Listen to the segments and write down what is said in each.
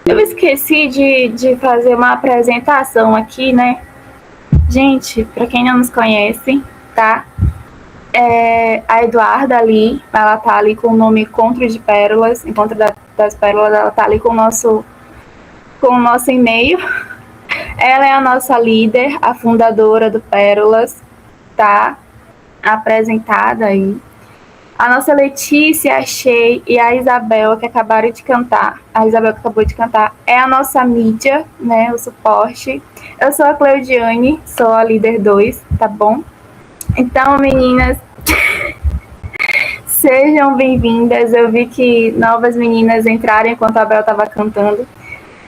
Eu esqueci de fazer uma apresentação aqui, né? Gente, para quem não nos conhece, tá? A Eduarda ali, ela tá ali com o nome Encontro de Pérolas, Encontro das Pérolas, ela tá ali com o nosso e-mail. Ela é a nossa líder, a fundadora do Pérolas, tá? Apresentada aí. A nossa Letícia, a Shea e a Isabel, que acabaram de cantar. A Isabel que acabou de cantar é a nossa mídia, né? O suporte. Eu sou a Cleudiane, sou a líder 2, tá bom? Então, meninas, sejam bem-vindas. Eu vi que novas meninas entraram enquanto a Bel estava cantando.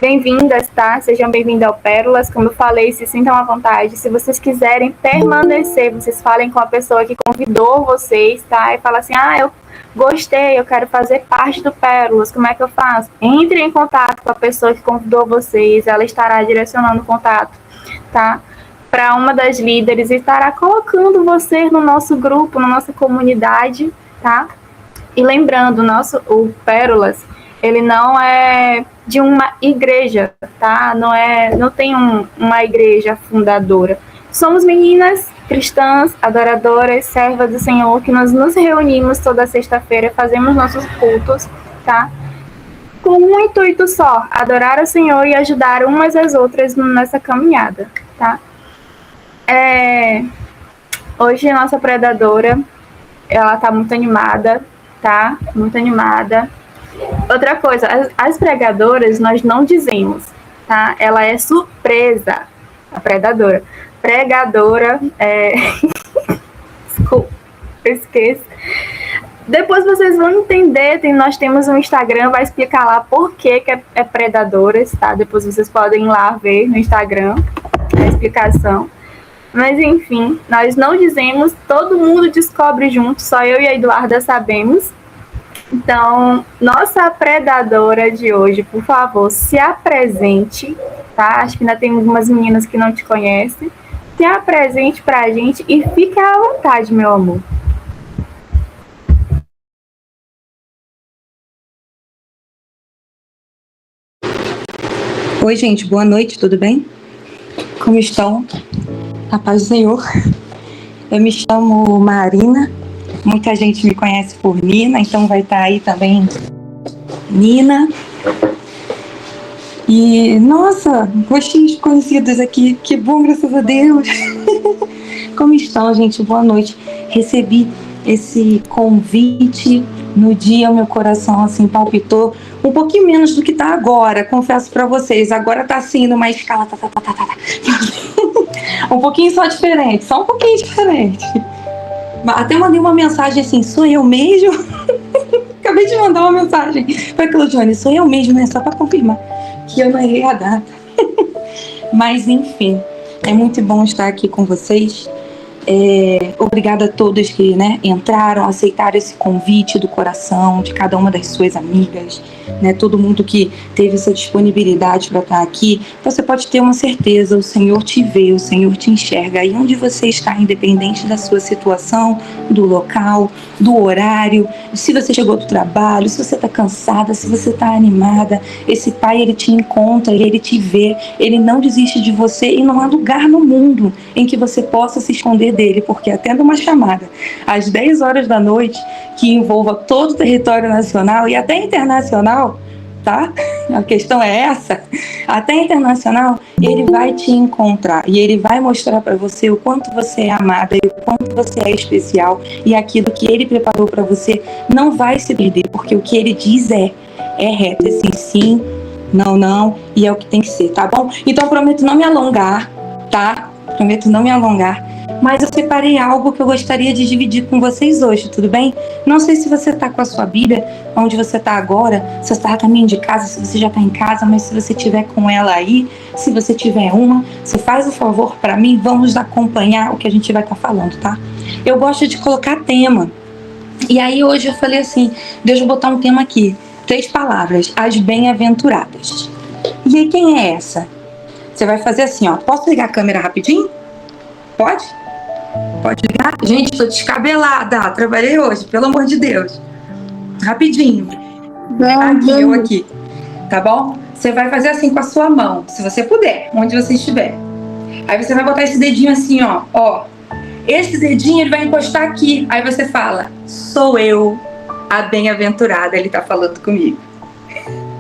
Bem-vindas, tá? Sejam bem-vindas ao Pérolas. Como eu falei, se sintam à vontade. Se vocês quiserem permanecer, vocês falem com a pessoa que convidou vocês, tá? E fala assim, eu gostei, eu quero fazer parte do Pérolas. Como é que eu faço? Entre em contato com a pessoa que convidou vocês. Ela estará direcionando o contato, tá? Para uma das líderes e estará colocando vocês no nosso grupo, na nossa comunidade, tá? E lembrando, o Pérolas, ele não é de uma igreja, tá? Não tem uma igreja fundadora. Somos meninas cristãs, adoradoras, servas do Senhor, que nós nos reunimos toda sexta-feira, fazemos nossos cultos, tá? Com um intuito só, adorar o Senhor e ajudar umas às outras nessa caminhada, tá? Hoje a nossa predadora, ela tá muito animada, tá? Muito animada. Outra coisa, as pregadoras nós não dizemos, tá? Ela é surpresa, a predadora. Pregadora, desculpa, eu esqueço. Depois vocês vão entender, nós temos um Instagram, vai explicar lá por que é predadoras, tá? Depois vocês podem ir lá ver no Instagram a explicação. Mas enfim, nós não dizemos, todo mundo descobre junto, só eu e a Eduarda sabemos. Então, nossa predadora de hoje, por favor, se apresente, tá? Acho que ainda tem algumas meninas que não te conhecem. Se apresente pra gente e fique à vontade, meu amor. Oi, gente, boa noite, tudo bem? Como estão? A paz do Senhor. Eu me chamo Marina, muita gente me conhece por Nina, então vai estar aí também Nina. E, nossa, rostinhos conhecidos aqui, que bom, graças a Deus. Como estão, gente? Boa noite. Recebi esse convite no dia, meu coração assim palpitou um pouquinho menos do que tá agora, confesso para vocês. Agora tá assim numa escala um pouquinho só diferente, só um pouquinho diferente. Até mandei uma mensagem assim, sou eu mesmo? Acabei de mandar uma mensagem para Cleudiane, sou eu mesmo, né? Só para confirmar que eu não errei a data. Mas enfim, é muito bom estar aqui com vocês. Obrigada a todos que entraram, aceitaram esse convite do coração de cada uma das suas amigas, todo mundo que teve essa disponibilidade para estar aqui. Você pode ter uma certeza, o Senhor te vê, o Senhor te enxerga aí onde você está, independente da sua situação, do local, do horário, se você chegou do trabalho, se você está cansada, se você está animada. Esse Pai, Ele te encontra, Ele te vê, Ele não desiste de você e não há lugar no mundo em que você possa se esconder dele, porque atendo uma chamada às 10 horas da noite que envolva todo o território nacional e até internacional, tá? A questão é essa, até internacional, ele vai te encontrar e ele vai mostrar para você o quanto você é amada e o quanto você é especial, e aquilo que ele preparou para você não vai se perder, porque o que ele diz é reto, sim, sim, não, e é o que tem que ser, tá bom? Então prometo não me alongar, tá? Prometo não me alongar, mas eu separei algo que eu gostaria de dividir com vocês hoje, tudo bem? Não sei se você está com a sua Bíblia, onde você está agora, se você está a caminho de casa, se você já está em casa, mas se você tiver com ela aí, se você tiver uma, você faz o favor para mim, vamos acompanhar o que a gente vai estar falando, tá? Eu gosto de colocar tema, e aí hoje eu falei assim, deixa eu botar um tema aqui, 3 palavras, as bem-aventuradas. E aí quem é essa? Você vai fazer assim, ó, posso ligar a câmera rapidinho? Pode? Pode ligar? Gente, tô descabelada, trabalhei hoje, pelo amor de Deus. Rapidinho. Aqui, eu aqui. tá bom? Você vai fazer assim com a sua mão, se você puder, onde você estiver. Aí você vai botar esse dedinho assim, ó. Esse dedinho ele vai encostar aqui. Aí você fala, sou eu, a bem-aventurada, ele tá falando comigo.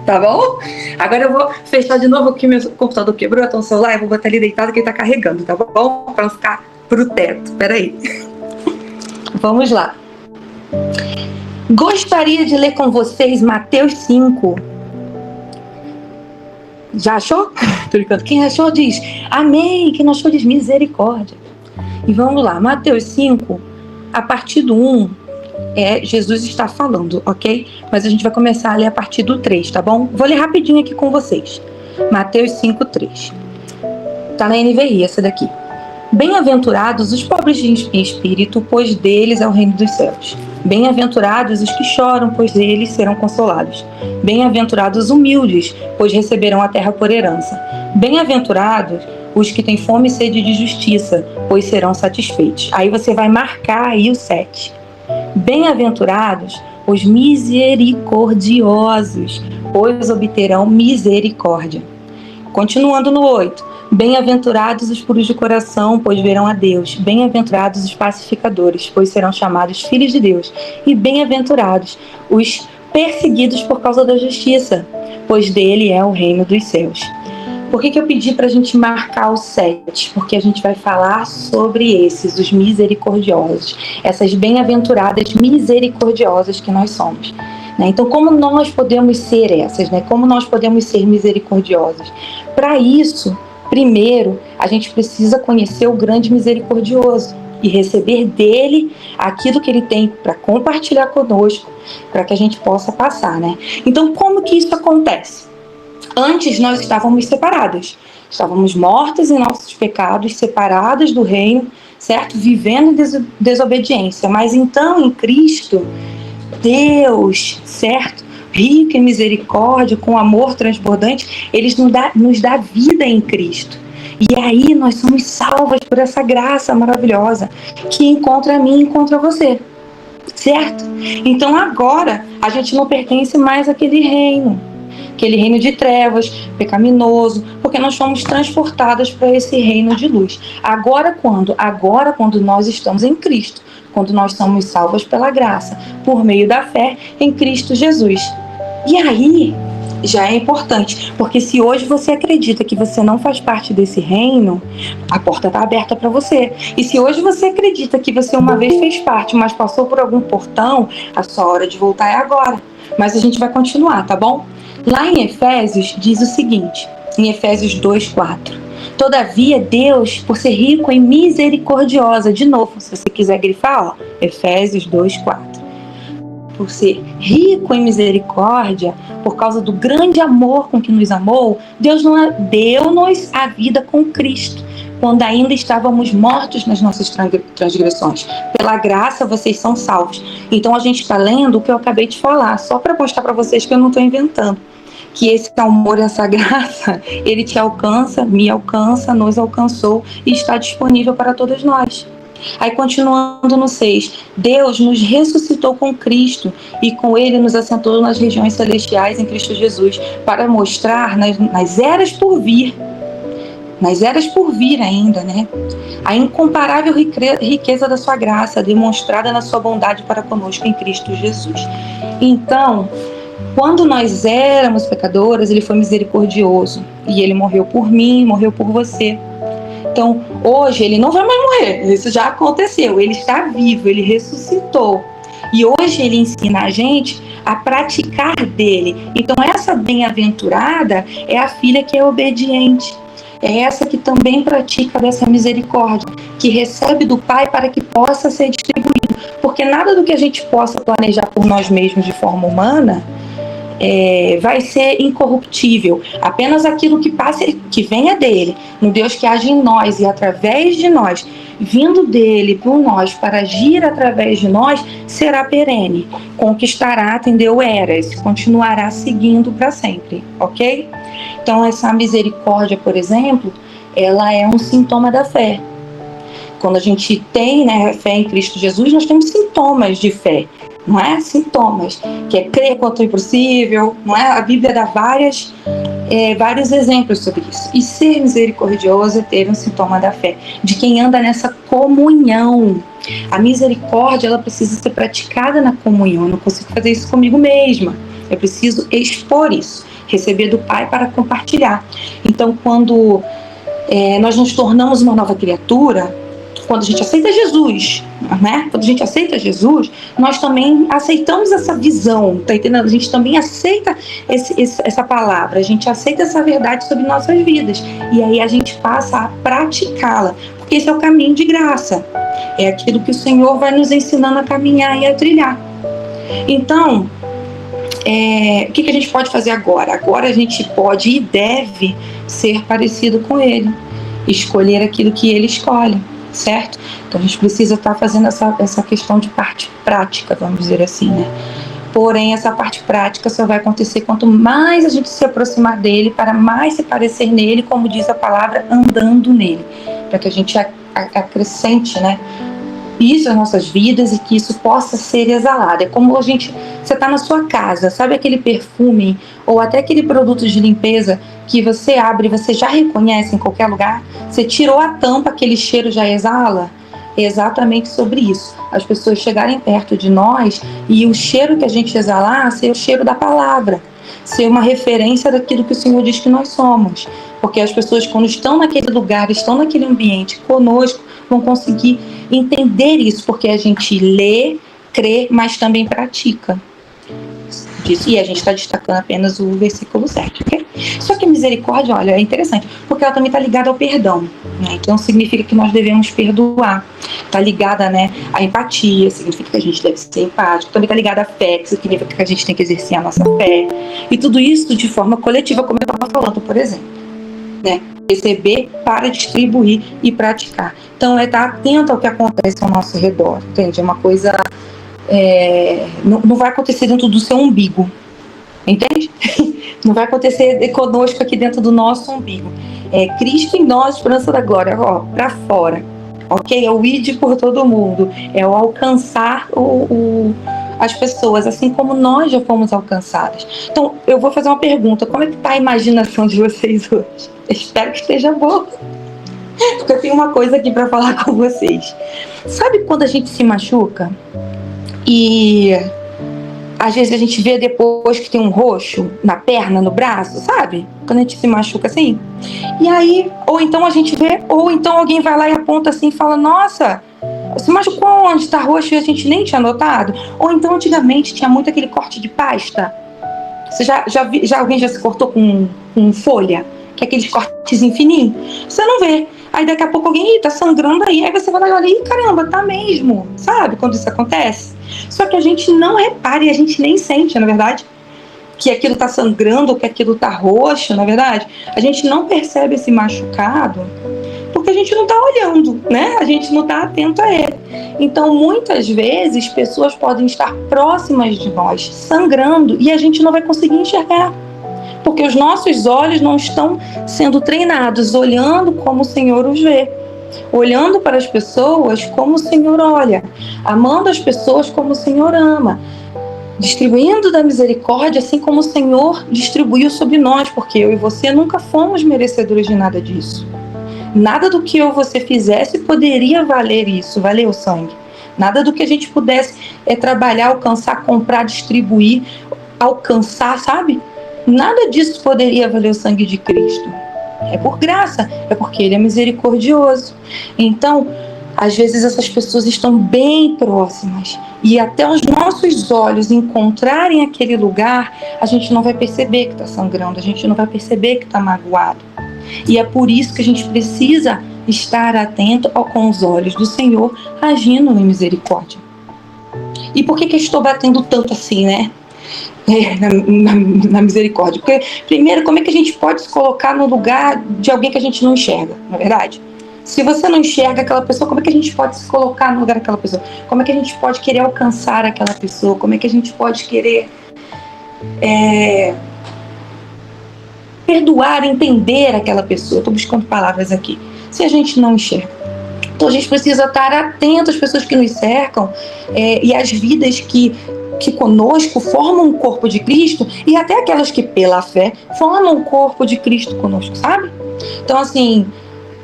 Tá bom? Agora eu vou fechar de novo aqui, meu computador quebrou, então o celular eu vou botar ali deitado que ele tá carregando, tá bom? Pra não ficar pro teto. Peraí. Vamos lá. Gostaria de ler com vocês Mateus 5. Já achou? Tô brincando. Quem achou diz amém. Quem não achou diz misericórdia. E vamos lá. Mateus 5, a partir do 1, Jesus está falando, ok? Mas a gente vai começar a ler a partir do 3, tá bom? Vou ler rapidinho aqui com vocês. Mateus 5, 3. Tá na NVI essa daqui. Bem-aventurados os pobres de espírito, pois deles é o reino dos céus. Bem-aventurados os que choram, pois eles serão consolados. Bem-aventurados os humildes, pois receberão a terra por herança. Bem-aventurados os que têm fome e sede de justiça, pois serão satisfeitos. Aí você vai marcar aí o 7. Bem-aventurados os misericordiosos, pois obterão misericórdia. Continuando no 8. Bem-aventurados os puros de coração, pois verão a Deus. Bem-aventurados os pacificadores, pois serão chamados filhos de Deus. E bem-aventurados os perseguidos por causa da justiça, pois dele é o reino dos céus. Por que eu pedi para a gente marcar o 7? Porque a gente vai falar sobre esses, os misericordiosos. Essas bem-aventuradas misericordiosas que nós somos. Então, como nós podemos ser essas? Como nós podemos ser misericordiosos? Para isso, primeiro, a gente precisa conhecer o grande misericordioso e receber dele aquilo que ele tem para compartilhar conosco, para que a gente possa passar, Então, como que isso acontece? Antes nós estávamos separados, estávamos mortos em nossos pecados, separados do reino, certo? Vivendo em desobediência. Mas então, em Cristo, Deus, certo? Rico em misericórdia, com amor transbordante, Ele nos dá vida em Cristo. E aí nós somos salvas por essa graça maravilhosa que encontra a mim e encontra você, certo? Então agora a gente não pertence mais àquele reino de trevas, pecaminoso, porque nós fomos transportados para esse reino de luz. Agora quando nós estamos em Cristo, quando nós somos salvos pela graça, por meio da fé em Cristo Jesus. E aí, já é importante, porque se hoje você acredita que você não faz parte desse reino, a porta está aberta para você. E se hoje você acredita que você uma vez fez parte, mas passou por algum portão, a sua hora de voltar é agora. Mas a gente vai continuar, tá bom? Lá em Efésios diz o seguinte, em Efésios 2:4. Todavia, Deus, por ser rico em misericordiosa, de novo, se você quiser grifar, Efésios 2:4. Por ser rico em misericórdia, por causa do grande amor com que nos amou, Deus deu-nos a vida com Cristo, quando ainda estávamos mortos nas nossas transgressões. Pela graça, vocês são salvos. Então, a gente está lendo o que eu acabei de falar, só para mostrar para vocês que eu não estou inventando. Que esse amor, essa graça, ele te alcança, me alcança, nos alcançou e está disponível para todos nós. Aí, continuando no 6, Deus nos ressuscitou com Cristo e com Ele nos assentou nas regiões celestiais em Cristo Jesus, para mostrar nas eras por vir ainda, a incomparável riqueza da sua graça, demonstrada na sua bondade para conosco em Cristo Jesus. Então, quando nós éramos pecadoras, Ele foi misericordioso e Ele morreu por mim, morreu por você. Então, hoje Ele não vai mais morrer, isso já aconteceu, Ele está vivo, Ele ressuscitou. E hoje Ele ensina a gente a praticar dele. Então, essa bem-aventurada é a filha que é obediente. É essa que também pratica dessa misericórdia, que recebe do Pai para que possa ser distribuído. Porque nada do que a gente possa planejar por nós mesmos de forma humana vai ser incorruptível. Apenas aquilo que venha dele, no Deus que age em nós e através de nós, vindo dele por nós para agir através de nós, será perene, conquistará, atendeu eras, continuará seguindo para sempre, ok? Então essa misericórdia, por exemplo, ela é um sintoma da fé. quando a gente tem, né, fé em Cristo Jesus, nós temos sintomas de fé, não é? Sintomas, que é crer quanto é impossível, não é? A Bíblia dá vários exemplos sobre isso. E ser misericordioso é ter um sintoma da fé, de quem anda nessa comunhão. A misericórdia, ela precisa ser praticada na comunhão. Eu não consigo fazer isso comigo mesma. Eu preciso expor isso, receber do Pai para compartilhar. Então, quando nós nos tornamos uma nova criatura, quando a gente aceita Jesus, né? Quando a gente aceita Jesus, nós também aceitamos essa visão, tá entendendo? A gente também aceita essa palavra, a gente aceita essa verdade sobre nossas vidas. E aí a gente passa a praticá-la, porque esse é o caminho de graça. É aquilo que o Senhor vai nos ensinando a caminhar e a trilhar. Então, o que a gente pode fazer agora? Agora a gente pode e deve ser parecido com Ele, escolher aquilo que Ele escolhe, certo? Então a gente precisa estar fazendo essa questão de parte prática, vamos dizer assim, né? Porém, essa parte prática só vai acontecer quanto mais a gente se aproximar dele, para mais se parecer nele, como diz a palavra, andando nele, para que a gente acrescente, né, isso às nossas vidas e que isso possa ser exalado. É como você está na sua casa, sabe aquele perfume ou até aquele produto de limpeza que você abre e você já reconhece em qualquer lugar? Você tirou a tampa, aquele cheiro já exala? É exatamente sobre isso. As pessoas chegarem perto de nós e o cheiro que a gente exalar ser o cheiro da palavra, ser uma referência daquilo que o Senhor diz que nós somos. Porque as pessoas, quando estão naquele lugar, estão naquele ambiente conosco, vão conseguir entender isso, porque a gente lê, crê, mas também pratica disso. E a gente está destacando apenas o versículo 7, ok? Só que a misericórdia, olha, é interessante, porque ela também está ligada ao perdão, né? Então significa que nós devemos perdoar. Está ligada, né, à empatia, significa que a gente deve ser empático. Também está ligada à fé, que significa que a gente tem que exercer a nossa fé. E tudo isso de forma coletiva, como eu estava falando, por exemplo, né? Receber para distribuir e praticar. Então é estar atento ao que acontece ao nosso redor, entende? É uma coisa, não vai acontecer dentro do seu umbigo, entende? Não vai acontecer conosco aqui dentro do nosso umbigo. É Cristo em nós, esperança da glória, para fora, ok? É o ide por todo mundo, é o alcançar as pessoas, assim como nós já fomos alcançadas. Então, eu vou fazer uma pergunta: como é que está a imaginação de vocês hoje? Eu espero que esteja boa, porque eu tenho uma coisa aqui para falar com vocês. Sabe quando a gente se machuca e às vezes a gente vê depois que tem um roxo na perna, no braço, sabe? Quando a gente se machuca assim. E aí, ou então a gente vê, ou então alguém vai lá e aponta assim e fala: nossa, se machucou onde? Tá roxo e a gente nem tinha notado. Ou então antigamente tinha muito aquele corte de pasta. Você alguém já se cortou com folha? Que é aqueles cortes fininhos. Você não vê. Aí daqui a pouco alguém tá sangrando aí você vai lá e olha, ih, caramba, tá mesmo. Sabe quando isso acontece? Só que a gente não repara e a gente nem sente, na verdade, que aquilo tá sangrando, que aquilo tá roxo, na verdade. A gente não percebe esse machucado porque a gente não tá olhando, né? A gente não tá atento a ele. Então, muitas vezes, pessoas podem estar próximas de nós, sangrando, e a gente não vai conseguir enxergar. Porque os nossos olhos não estão sendo treinados, olhando como o Senhor os vê. Olhando para as pessoas como o Senhor olha. Amando as pessoas como o Senhor ama. Distribuindo da misericórdia, assim como o Senhor distribuiu sobre nós. Porque eu e você nunca fomos merecedores de nada disso. Nada do que eu e você fizesse poderia valer isso, valer o sangue. Nada do que a gente pudesse trabalhar, alcançar, comprar, distribuir, alcançar, sabe? Nada disso poderia valer o sangue de Cristo. É por graça, é porque Ele é misericordioso. Então, às vezes essas pessoas estão bem próximas e até os nossos olhos encontrarem aquele lugar, a gente não vai perceber que está sangrando, a gente não vai perceber que está magoado. E é por isso que a gente precisa estar atento com os olhos do Senhor agindo em misericórdia. E por que eu estou batendo tanto assim, né? Na misericórdia? Porque, primeiro, como é que a gente pode se colocar no lugar de alguém que a gente não enxerga, não é verdade? Se você não enxerga aquela pessoa, como é que a gente pode se colocar no lugar daquela pessoa? Como é que a gente pode querer alcançar aquela pessoa? Como é que a gente pode querer perdoar, entender aquela pessoa? Estou buscando palavras aqui. Se a gente não enxerga. Então a gente precisa estar atento às pessoas que nos cercam e às vidas que conosco formam o corpo de Cristo, e até aquelas que pela fé formam o corpo de Cristo conosco, sabe? Então assim,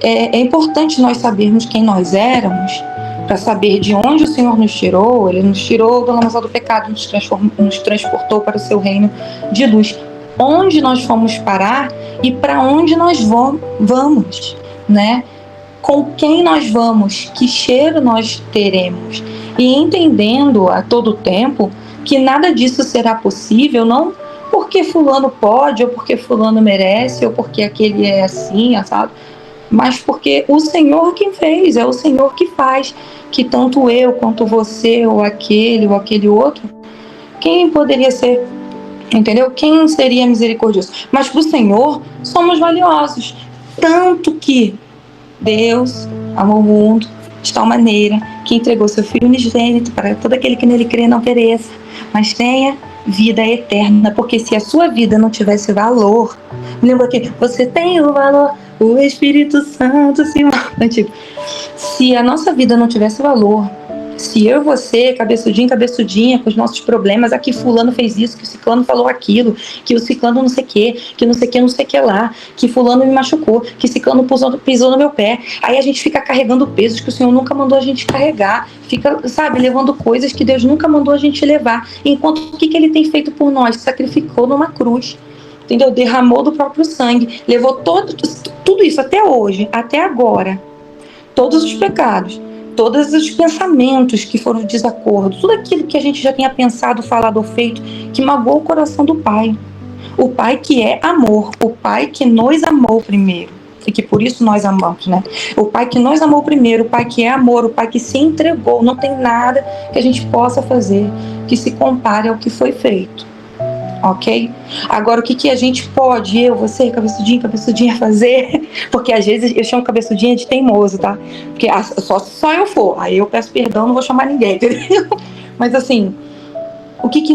é importante nós sabermos quem nós éramos, para saber de onde o Senhor nos tirou. Ele nos tirou do lamaçal do pecado, nos transportou para o seu reino de luz. Onde nós fomos parar e para onde nós vamos, né? Com quem nós vamos, que cheiro nós teremos. E entendendo a todo tempo que nada disso será possível, não porque fulano pode, ou porque fulano merece, ou porque aquele é assim, sabe? Mas porque o Senhor quem fez, é o Senhor que faz, que tanto eu quanto você, ou aquele outro, quem poderia ser, entendeu? Quem seria misericordioso? Mas para o Senhor somos valiosos, tanto que Deus amou o mundo de tal maneira que entregou seu Filho unigênito para todo aquele que nele crê não pereça, mas tenha vida eterna. Porque se a sua vida não tivesse valor, lembra que você tem o valor, o Espírito Santo, antigo. Se a nossa vida não tivesse valor, se eu e você, cabeçudinha, com os nossos problemas, aqui fulano fez isso, que o ciclano falou aquilo, que o ciclano não sei o que lá, que fulano me machucou, que ciclano pisou no meu pé, aí a gente fica carregando pesos que o Senhor nunca mandou a gente carregar, fica, sabe, levando coisas que Deus nunca mandou a gente levar, enquanto o que Ele tem feito por nós? Sacrificou numa cruz, entendeu? Derramou do próprio sangue, levou tudo isso até hoje, até agora, todos os pecados, todos os pensamentos que foram de desacordo, tudo aquilo que a gente já tinha pensado, falado ou feito, que magoou o coração do Pai. O Pai que é amor, o Pai que nos amou primeiro, e que por isso nós amamos, né? O Pai que nos amou primeiro, o Pai que é amor, o Pai que se entregou. Não tem nada que a gente possa fazer que se compare ao que foi feito. Ok? Agora, o que a gente pode, eu, você, cabeçudinha fazer? Porque às vezes eu chamo cabeçudinha de teimoso, tá? Porque só eu for, aí eu peço perdão, não vou chamar ninguém, entendeu? Mas assim, o que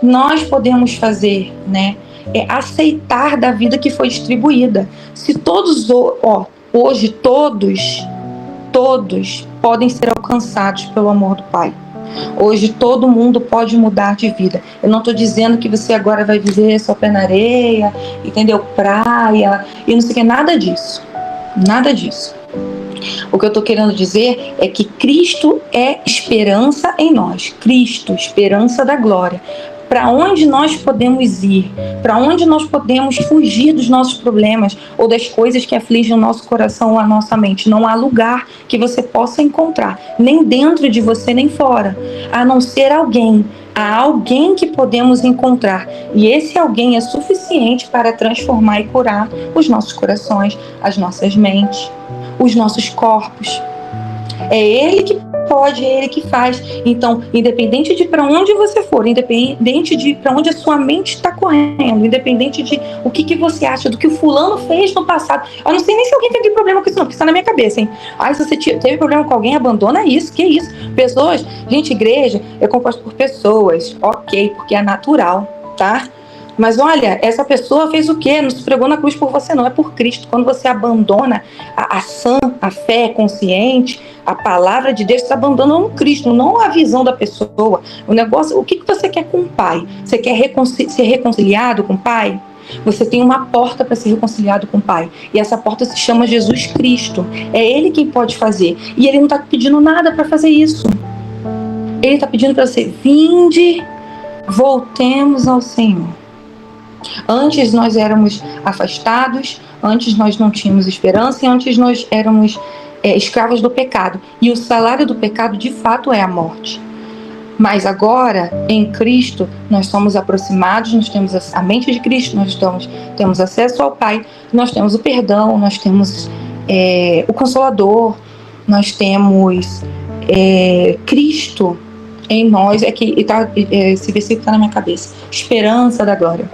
nós podemos fazer, né? É aceitar da vida que foi distribuída. Se hoje todos podem ser alcançados pelo amor do Pai. Hoje todo mundo pode mudar de vida. Eu não estou dizendo que você agora vai viver só pé na areia, entendeu? Praia e não sei o que, nada disso. Nada disso. O que eu estou querendo dizer é que Cristo é esperança em nós. Cristo, esperança da glória. Para onde nós podemos ir? Para onde nós podemos fugir dos nossos problemas ou das coisas que afligem o nosso coração ou a nossa mente? Não há lugar que você possa encontrar, nem dentro de você, nem fora, a não ser alguém. Há alguém que podemos encontrar, e esse alguém é suficiente para transformar e curar os nossos corações, as nossas mentes, os nossos corpos. É Ele que pode, é Ele que faz. Então, independente de para onde você for, independente de para onde a sua mente está correndo, independente de o que você acha do que o fulano fez no passado. Eu não sei nem se alguém teve problema com isso não, porque está na minha cabeça, hein? Se você teve problema com alguém, abandona isso, que isso? Pessoas, gente, igreja é composta por pessoas, ok, porque é natural, tá? Mas olha, essa pessoa fez o quê? Não se pregou na cruz por você, não, é por Cristo. Quando você abandona a fé consciente, a palavra de Deus, você está abandonando Cristo, não a visão da pessoa. O negócio, o que você quer com o Pai? Você quer ser reconciliado com o Pai? Você tem uma porta para ser reconciliado com o Pai. E essa porta se chama Jesus Cristo. É Ele quem pode fazer. E Ele não está pedindo nada para fazer isso. Ele está pedindo para você, vinde, voltemos ao Senhor. Antes nós éramos afastados, antes nós não tínhamos esperança e antes nós éramos escravos do pecado. E o salário do pecado de fato é a morte. Mas agora, em Cristo, nós somos aproximados, nós temos a mente de Cristo, nós temos acesso ao Pai, nós temos o perdão, nós temos o Consolador, nós temos Cristo em nós. Esse versículo está na minha cabeça. Esperança da glória.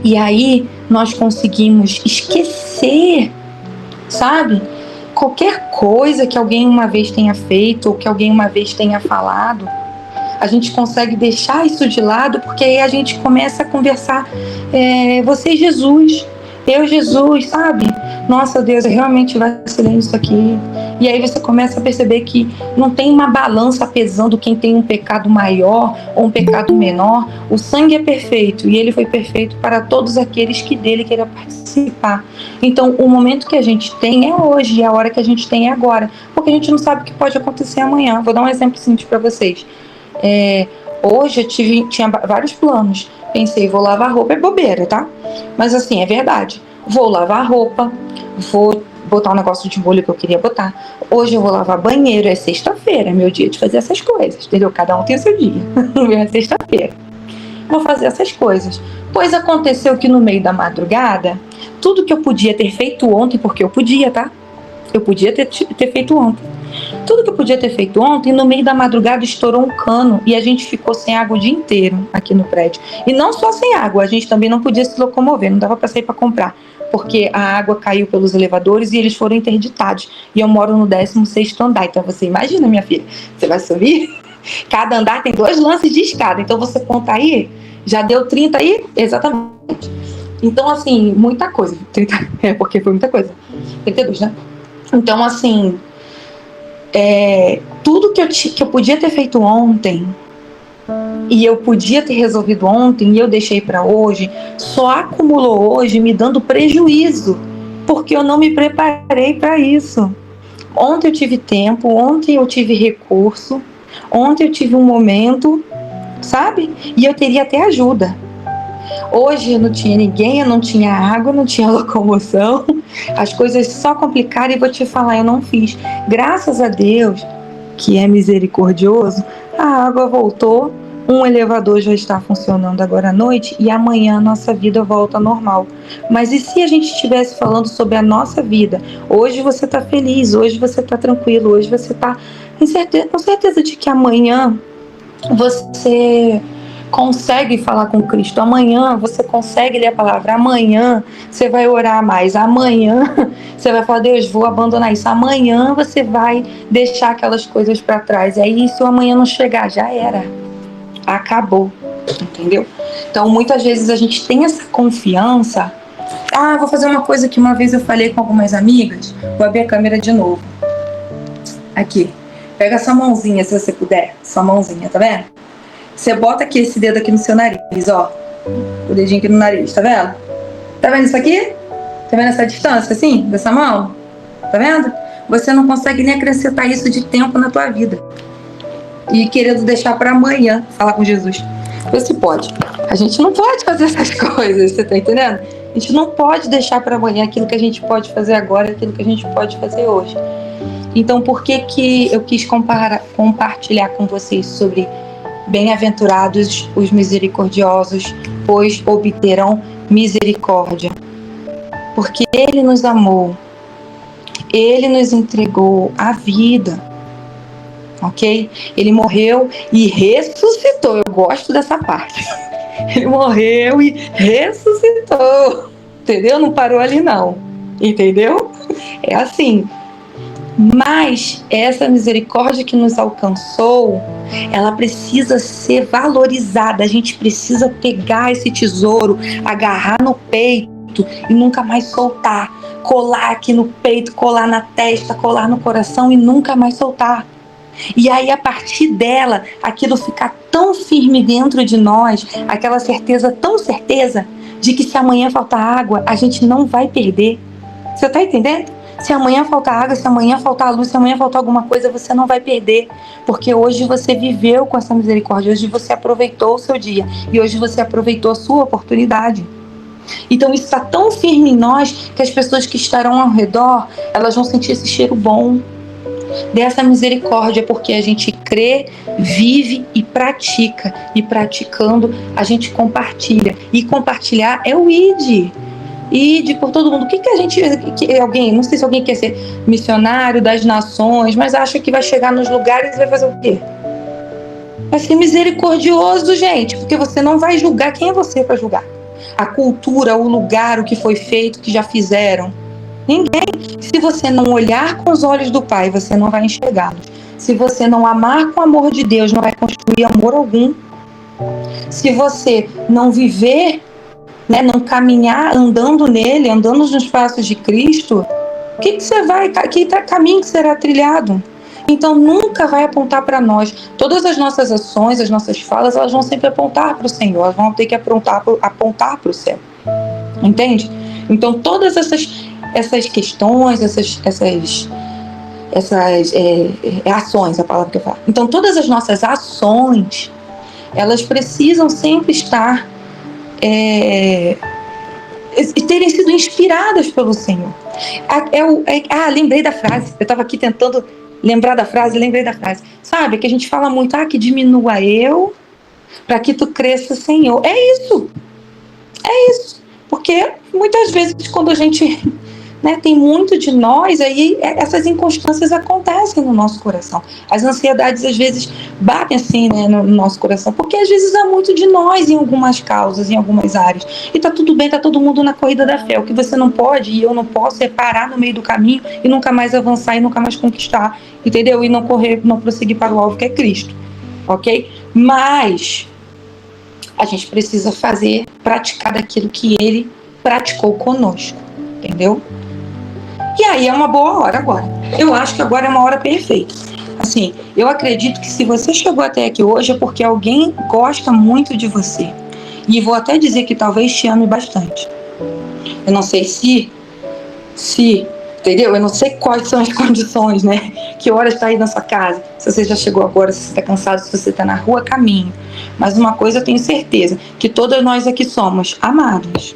E aí nós conseguimos esquecer, sabe? Qualquer coisa que alguém uma vez tenha feito ou que alguém uma vez tenha falado, a gente consegue deixar isso de lado, porque aí a gente começa a conversar, você e Jesus, eu e Jesus, sabe? Nossa, Deus, eu realmente vacilei nisso aqui, E aí você começa a perceber que não tem uma balança pesando quem tem um pecado maior ou um pecado menor. O sangue é perfeito e ele foi perfeito para todos aqueles que dele queiram participar. Então, o momento que a gente tem é hoje, e a hora que a gente tem é agora, porque a gente não sabe o que pode acontecer amanhã. Vou dar um exemplo simples para vocês. Hoje eu tinha vários planos. Pensei, vou lavar roupa, é bobeira, tá? Mas assim, é verdade. Vou lavar roupa, vou botar um negócio de molho que eu queria botar. Hoje eu vou lavar banheiro, é sexta-feira, é meu dia de fazer essas coisas, entendeu? Cada um tem o seu dia. O meu é sexta-feira. Vou fazer essas coisas. Pois aconteceu que no meio da madrugada, tudo que eu podia ter feito ontem, porque eu podia, tá? Eu podia ter feito ontem. Tudo que eu podia ter feito ontem, no meio da madrugada estourou um cano e a gente ficou sem água o dia inteiro aqui no prédio. E não só sem água, a gente também não podia se locomover, não dava para sair para comprar, porque a água caiu pelos elevadores e eles foram interditados. E eu moro no 16º andar, então você imagina, minha filha, você vai subir, cada andar tem 2 lances de escada, então você conta aí, já deu 30 aí? Exatamente. Então, assim, muita coisa. 30, porque foi muita coisa. 32, né? Então, assim, tudo que eu podia ter feito ontem e eu podia ter resolvido ontem e eu deixei para hoje, só acumulou hoje me dando prejuízo, porque eu não me preparei para isso. Ontem eu tive tempo, ontem eu tive recurso, ontem eu tive um momento, sabe? E eu teria até ajuda. Hoje eu não tinha ninguém, eu não tinha água, não tinha locomoção, as coisas só complicaram e vou te falar, eu não fiz. Graças a Deus, que é misericordioso, a água voltou, um elevador já está funcionando agora à noite e amanhã a nossa vida volta ao normal. Mas e se a gente estivesse falando sobre a nossa vida? Hoje você está feliz, hoje você está tranquilo, hoje você está com certeza de que amanhã você consegue falar com Cristo, amanhã você consegue ler a palavra, amanhã você vai orar mais, amanhã você vai falar, Deus, vou abandonar isso, amanhã você vai deixar aquelas coisas para trás, e aí se o amanhã não chegar, já era, acabou, entendeu? Então muitas vezes a gente tem essa confiança. Vou fazer uma coisa que uma vez eu falei com algumas amigas, vou abrir a câmera de novo, aqui, pega sua mãozinha se você puder, sua mãozinha, tá vendo? Você bota aqui esse dedo aqui no seu nariz, ó. O dedinho aqui no nariz, tá vendo? Tá vendo isso aqui? Tá vendo essa distância, assim, dessa mão? Tá vendo? Você não consegue nem acrescentar isso de tempo na tua vida. E querendo deixar para amanhã falar com Jesus. Você pode. A gente não pode fazer essas coisas, você tá entendendo? A gente não pode deixar para amanhã aquilo que a gente pode fazer agora, aquilo que a gente pode fazer hoje. Então, por que eu quis compartilhar com vocês sobre bem-aventurados os misericordiosos, pois obterão misericórdia? Porque Ele nos amou, Ele nos entregou a vida, ok? Ele morreu e ressuscitou, eu gosto dessa parte. Ele morreu e ressuscitou, entendeu? Não parou ali não, entendeu? É assim. Mas essa misericórdia que nos alcançou, ela precisa ser valorizada. A gente precisa pegar esse tesouro, agarrar no peito e nunca mais soltar. Colar aqui no peito, colar na testa, colar no coração e nunca mais soltar. E aí, a partir dela, aquilo ficar tão firme dentro de nós, aquela certeza, tão certeza, de que se amanhã faltar água, a gente não vai perder. Você tá entendendo? Se amanhã faltar água, se amanhã faltar luz, se amanhã faltar alguma coisa, você não vai perder. Porque hoje você viveu com essa misericórdia, hoje você aproveitou o seu dia e hoje você aproveitou a sua oportunidade. Então isso está tão firme em nós que as pessoas que estarão ao redor, elas vão sentir esse cheiro bom dessa misericórdia, porque a gente crê, vive e pratica. E praticando, a gente compartilha. E compartilhar é o ID. Ide por todo mundo. O que a gente... alguém, não sei se alguém quer ser missionário das nações, mas acha que vai chegar nos lugares e vai fazer o quê? Vai ser misericordioso, gente, porque você não vai julgar. Quem é você para julgar? A cultura, o lugar, o que foi feito, o que já fizeram. Ninguém. Se você não olhar com os olhos do Pai, você não vai enxergá-los. Se você não amar com o amor de Deus, não vai construir amor algum. Se você não viver, não caminhar andando nele, andando nos passos de Cristo, Que você vai, que caminho que será trilhado? Então nunca vai apontar para nós. Todas as nossas ações, as nossas falas, elas vão sempre apontar para o Senhor. Elas vão ter que apontar para o céu. Entende? Então todas essas questões, essas ações, a palavra que eu falo. Então todas as nossas ações, elas precisam sempre estar terem sido inspiradas pelo Senhor. Lembrei da frase. Eu estava aqui tentando lembrar da frase, lembrei da frase. Sabe, que a gente fala muito, que diminua eu, para que tu cresça, Senhor. É isso. Porque muitas vezes quando a gente tem muito de nós, aí essas inconstâncias acontecem no nosso coração. As ansiedades às vezes batem assim, no nosso coração, porque às vezes há muito de nós em algumas causas, em algumas áreas. E tá tudo bem, tá todo mundo na corrida da fé. O que você não pode e eu não posso é parar no meio do caminho e nunca mais avançar e nunca mais conquistar, entendeu? E não correr, não prosseguir para o alvo que é Cristo, ok? Mas a gente precisa praticar daquilo que Ele praticou conosco, entendeu? E aí é uma boa hora agora. Eu acho que agora é uma hora perfeita. Assim, eu acredito que se você chegou até aqui hoje é porque alguém gosta muito de você. E vou até dizer que talvez te ame bastante. Eu não sei se, entendeu? Eu não sei quais são as condições, né? Que horas está aí na sua casa. Se você já chegou agora, se você está cansado, se você está na rua, caminho. Mas uma coisa eu tenho certeza, que todas nós aqui somos amados.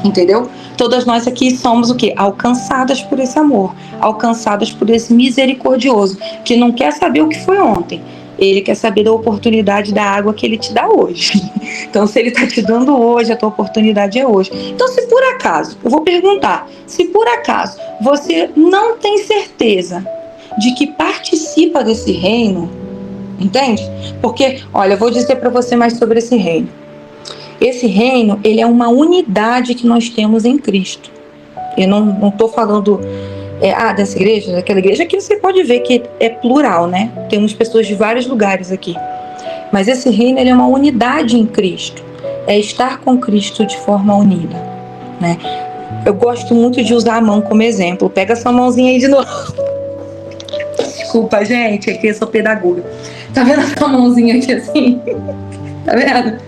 Entendeu? Todas nós aqui somos o quê? Alcançadas por esse amor, alcançadas por esse misericordioso, que não quer saber o que foi ontem. Ele quer saber da oportunidade da água que ele te dá hoje. Então, se ele está te dando hoje, a tua oportunidade é hoje. Então, se por acaso, eu vou perguntar, se por acaso você não tem certeza de que participa desse reino, entende? Porque, olha, eu vou dizer para você mais sobre esse reino. Esse reino, ele é uma unidade que nós temos em Cristo. Eu não estou falando dessa igreja, daquela igreja, que você pode ver que é plural, né? Temos pessoas de vários lugares aqui. Mas esse reino, ele é uma unidade em Cristo. É estar com Cristo de forma unida, né? Eu gosto muito de usar a mão como exemplo. Pega sua mãozinha aí de novo. Desculpa, gente, aqui eu sou pedagoga. Tá vendo essa mãozinha aqui assim? Tá vendo?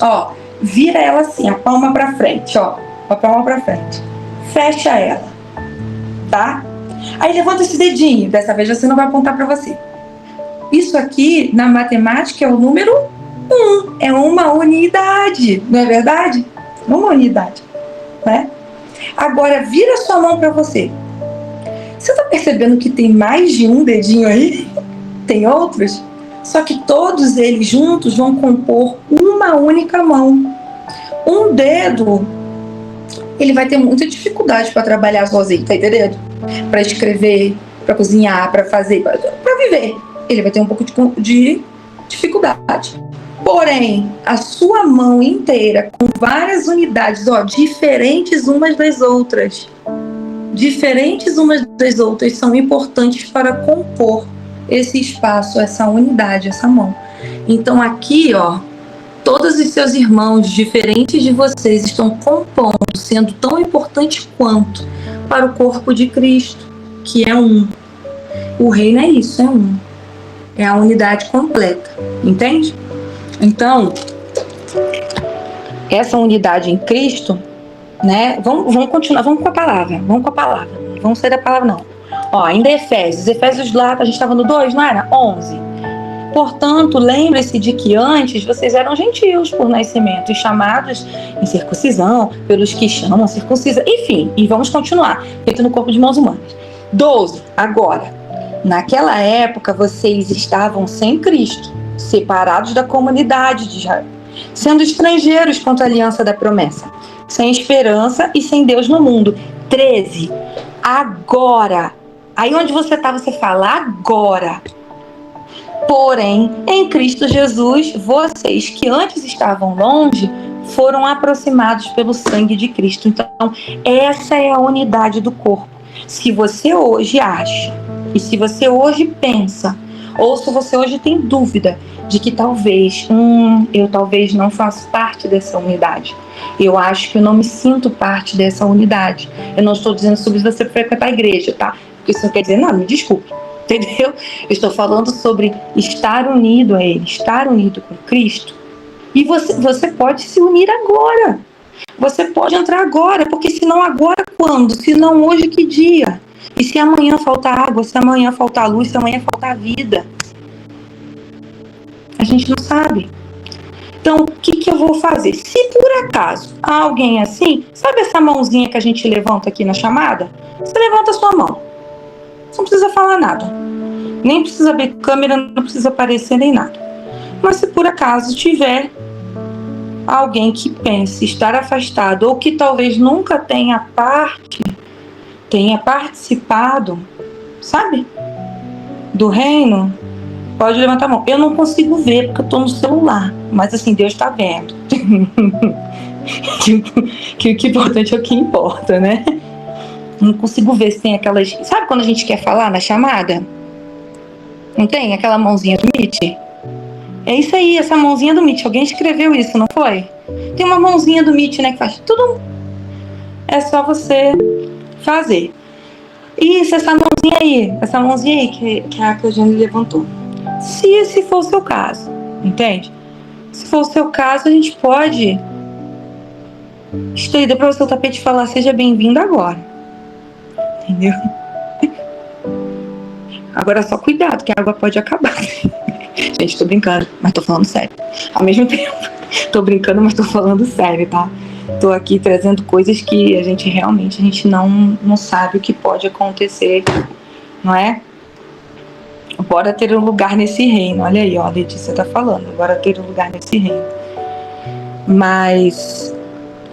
Ó, vira ela assim, a palma pra frente, ó. A palma pra frente. Fecha ela, tá? Aí levanta esse dedinho. Dessa vez você não vai apontar pra você. Isso aqui, na matemática, é o número 1. É uma unidade, não é verdade? Uma unidade, né? Agora, vira sua mão pra você. Você tá percebendo que tem mais de um dedinho aí? Tem outros? Só que todos eles juntos vão compor uma única mão. Um dedo, ele vai ter muita dificuldade para trabalhar sozinho, tá entendendo? Para escrever, para cozinhar, para fazer, para viver. Ele vai ter um pouco de dificuldade. Porém, a sua mão inteira, com várias unidades, diferentes umas das outras, são importantes para compor esse espaço, essa unidade, essa mão. Então aqui, todos os seus irmãos diferentes de vocês estão compondo, sendo tão importantes quanto para o corpo de Cristo, que é um. O reino é isso, é um. É a unidade completa, entende? Então, essa unidade em Cristo, né? Vamos continuar, vamos com a palavra. Vamos sair da palavra, não. Ainda Efésios lá, a gente estava no 2, não era? 11. Portanto, lembre-se de que antes vocês eram gentios por nascimento e chamados em circuncisão pelos que chamam circuncisa. Enfim, e vamos continuar, feito no corpo de mãos humanas. 12. Agora, naquela época vocês estavam sem Cristo, separados da comunidade de Israel, sendo estrangeiros contra a aliança da promessa, sem esperança e sem Deus no mundo. 13. Agora. Aí onde você está, você fala agora. Porém, em Cristo Jesus, vocês que antes estavam longe, foram aproximados pelo sangue de Cristo. Então, essa é a unidade do corpo. Se você hoje acha, e se você hoje pensa, Ou se você hoje tem dúvida de que talvez, eu talvez não faço parte dessa unidade. Eu acho que eu não me sinto parte dessa unidade. Eu não estou dizendo sobre você frequentar a igreja, tá? Porque isso não quer dizer nada, me desculpe. Entendeu? Eu estou falando sobre estar unido a Ele, estar unido com Cristo. E você pode se unir agora. Você pode entrar agora, porque se não agora, quando? Se não hoje, que dia? E se amanhã faltar água, se amanhã faltar luz, se amanhã faltar vida? A gente não sabe. Então, o que eu vou fazer? Se por acaso há alguém assim, sabe essa mãozinha que a gente levanta aqui na chamada? Você levanta a sua mão. Você não precisa falar nada. Nem precisa ver câmera, não precisa aparecer nem nada. Mas se por acaso tiver alguém que pense estar afastado ou que talvez nunca tenha participado, sabe? Do reino, pode levantar a mão. Eu não consigo ver porque eu estou no celular, mas assim, Deus está vendo. que o que é importante é o que importa, né? Não consigo ver se tem aquelas... Sabe quando a gente quer falar na chamada? Não tem aquela mãozinha do Meet? É isso aí, essa mãozinha do Meet. Alguém escreveu isso, não foi? Tem uma mãozinha do Meet, né, que faz tudo. É só você fazer. Isso, essa mãozinha aí que a Claudiane levantou. Se esse for o seu caso, entende? Se for o seu caso, a gente pode estender para o seu tapete e falar: seja bem-vindo agora. Entendeu? Agora só cuidado, que a água pode acabar. Gente, tô brincando, mas tô falando sério. Ao mesmo tempo, tô brincando, mas tô falando sério, tá? Tô aqui trazendo coisas que a gente não sabe o que pode acontecer, não é? Bora ter um lugar nesse reino. Olha aí, ó, a Letícia tá falando. Bora ter um lugar nesse reino. Mas,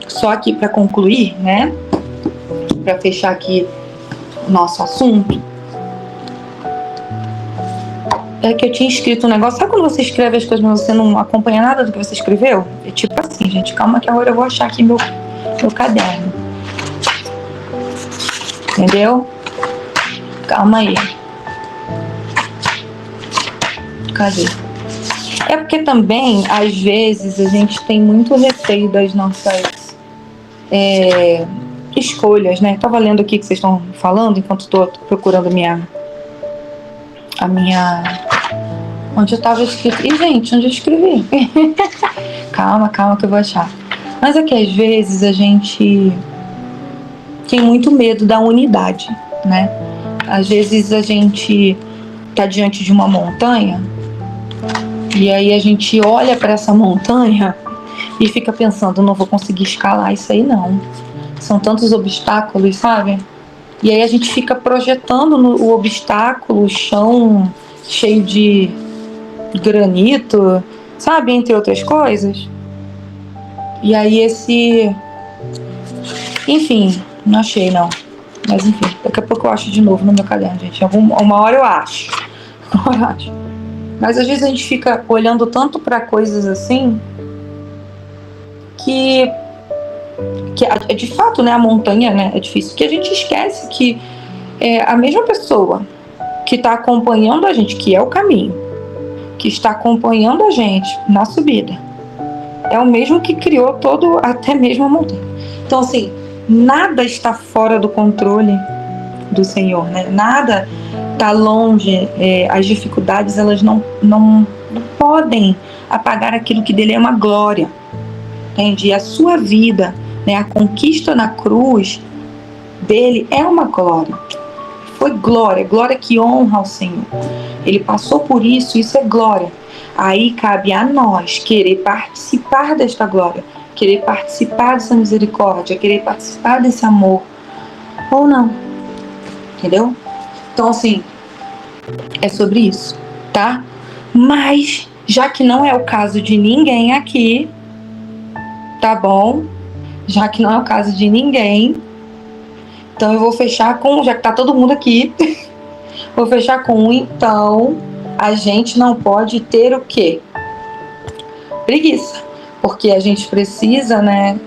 só aqui pra concluir, né? Pra fechar aqui o nosso assunto. É que eu tinha escrito um negócio. Sabe quando você escreve as coisas, mas você não acompanha nada do que você escreveu? É tipo assim, gente. Calma que agora eu vou achar aqui meu caderno. Entendeu? Calma aí. Cadê? É porque também, às vezes, a gente tem muito receio das nossas escolhas, né? Tava lendo aqui que vocês estão falando enquanto estou procurando a minha... Onde eu tava escrito. Ih, gente, onde eu escrevi? Calma que eu vou achar. Mas é que às vezes a gente tem muito medo da unidade, né? Às vezes a gente tá diante de uma montanha e aí a gente olha para essa montanha e fica pensando: não vou conseguir escalar isso aí não. São tantos obstáculos, sabe? E aí a gente fica projetando o obstáculo, o chão cheio de granito, sabe? Entre outras coisas. E aí enfim, não achei não. Mas enfim, daqui a pouco eu acho de novo no meu caderno, gente. Uma hora eu acho. Mas às vezes a gente fica olhando tanto para coisas assim que é de fato, né, a montanha, né, é difícil, que a gente esquece que é a mesma pessoa que está acompanhando a gente, que é o caminho, que está acompanhando a gente na subida, é o mesmo que criou até mesmo a montanha. Então, assim, nada está fora do controle do Senhor, né? Nada está longe. As dificuldades, elas não podem apagar aquilo que dele é uma glória, entende? E a sua vida, né, a conquista na cruz dele é uma glória. Foi glória que honra ao Senhor. Ele passou por isso é glória. Aí cabe a nós querer participar desta glória, querer participar dessa misericórdia, querer participar desse amor, ou não, entendeu? Então, assim, é sobre isso, tá? Mas, já que não é o caso de ninguém aqui, tá bom? Já que não é o caso de ninguém, então eu vou fechar com, já que tá todo mundo aqui, vou fechar com, então, a gente não pode ter o quê? Preguiça. Porque a gente precisa, né,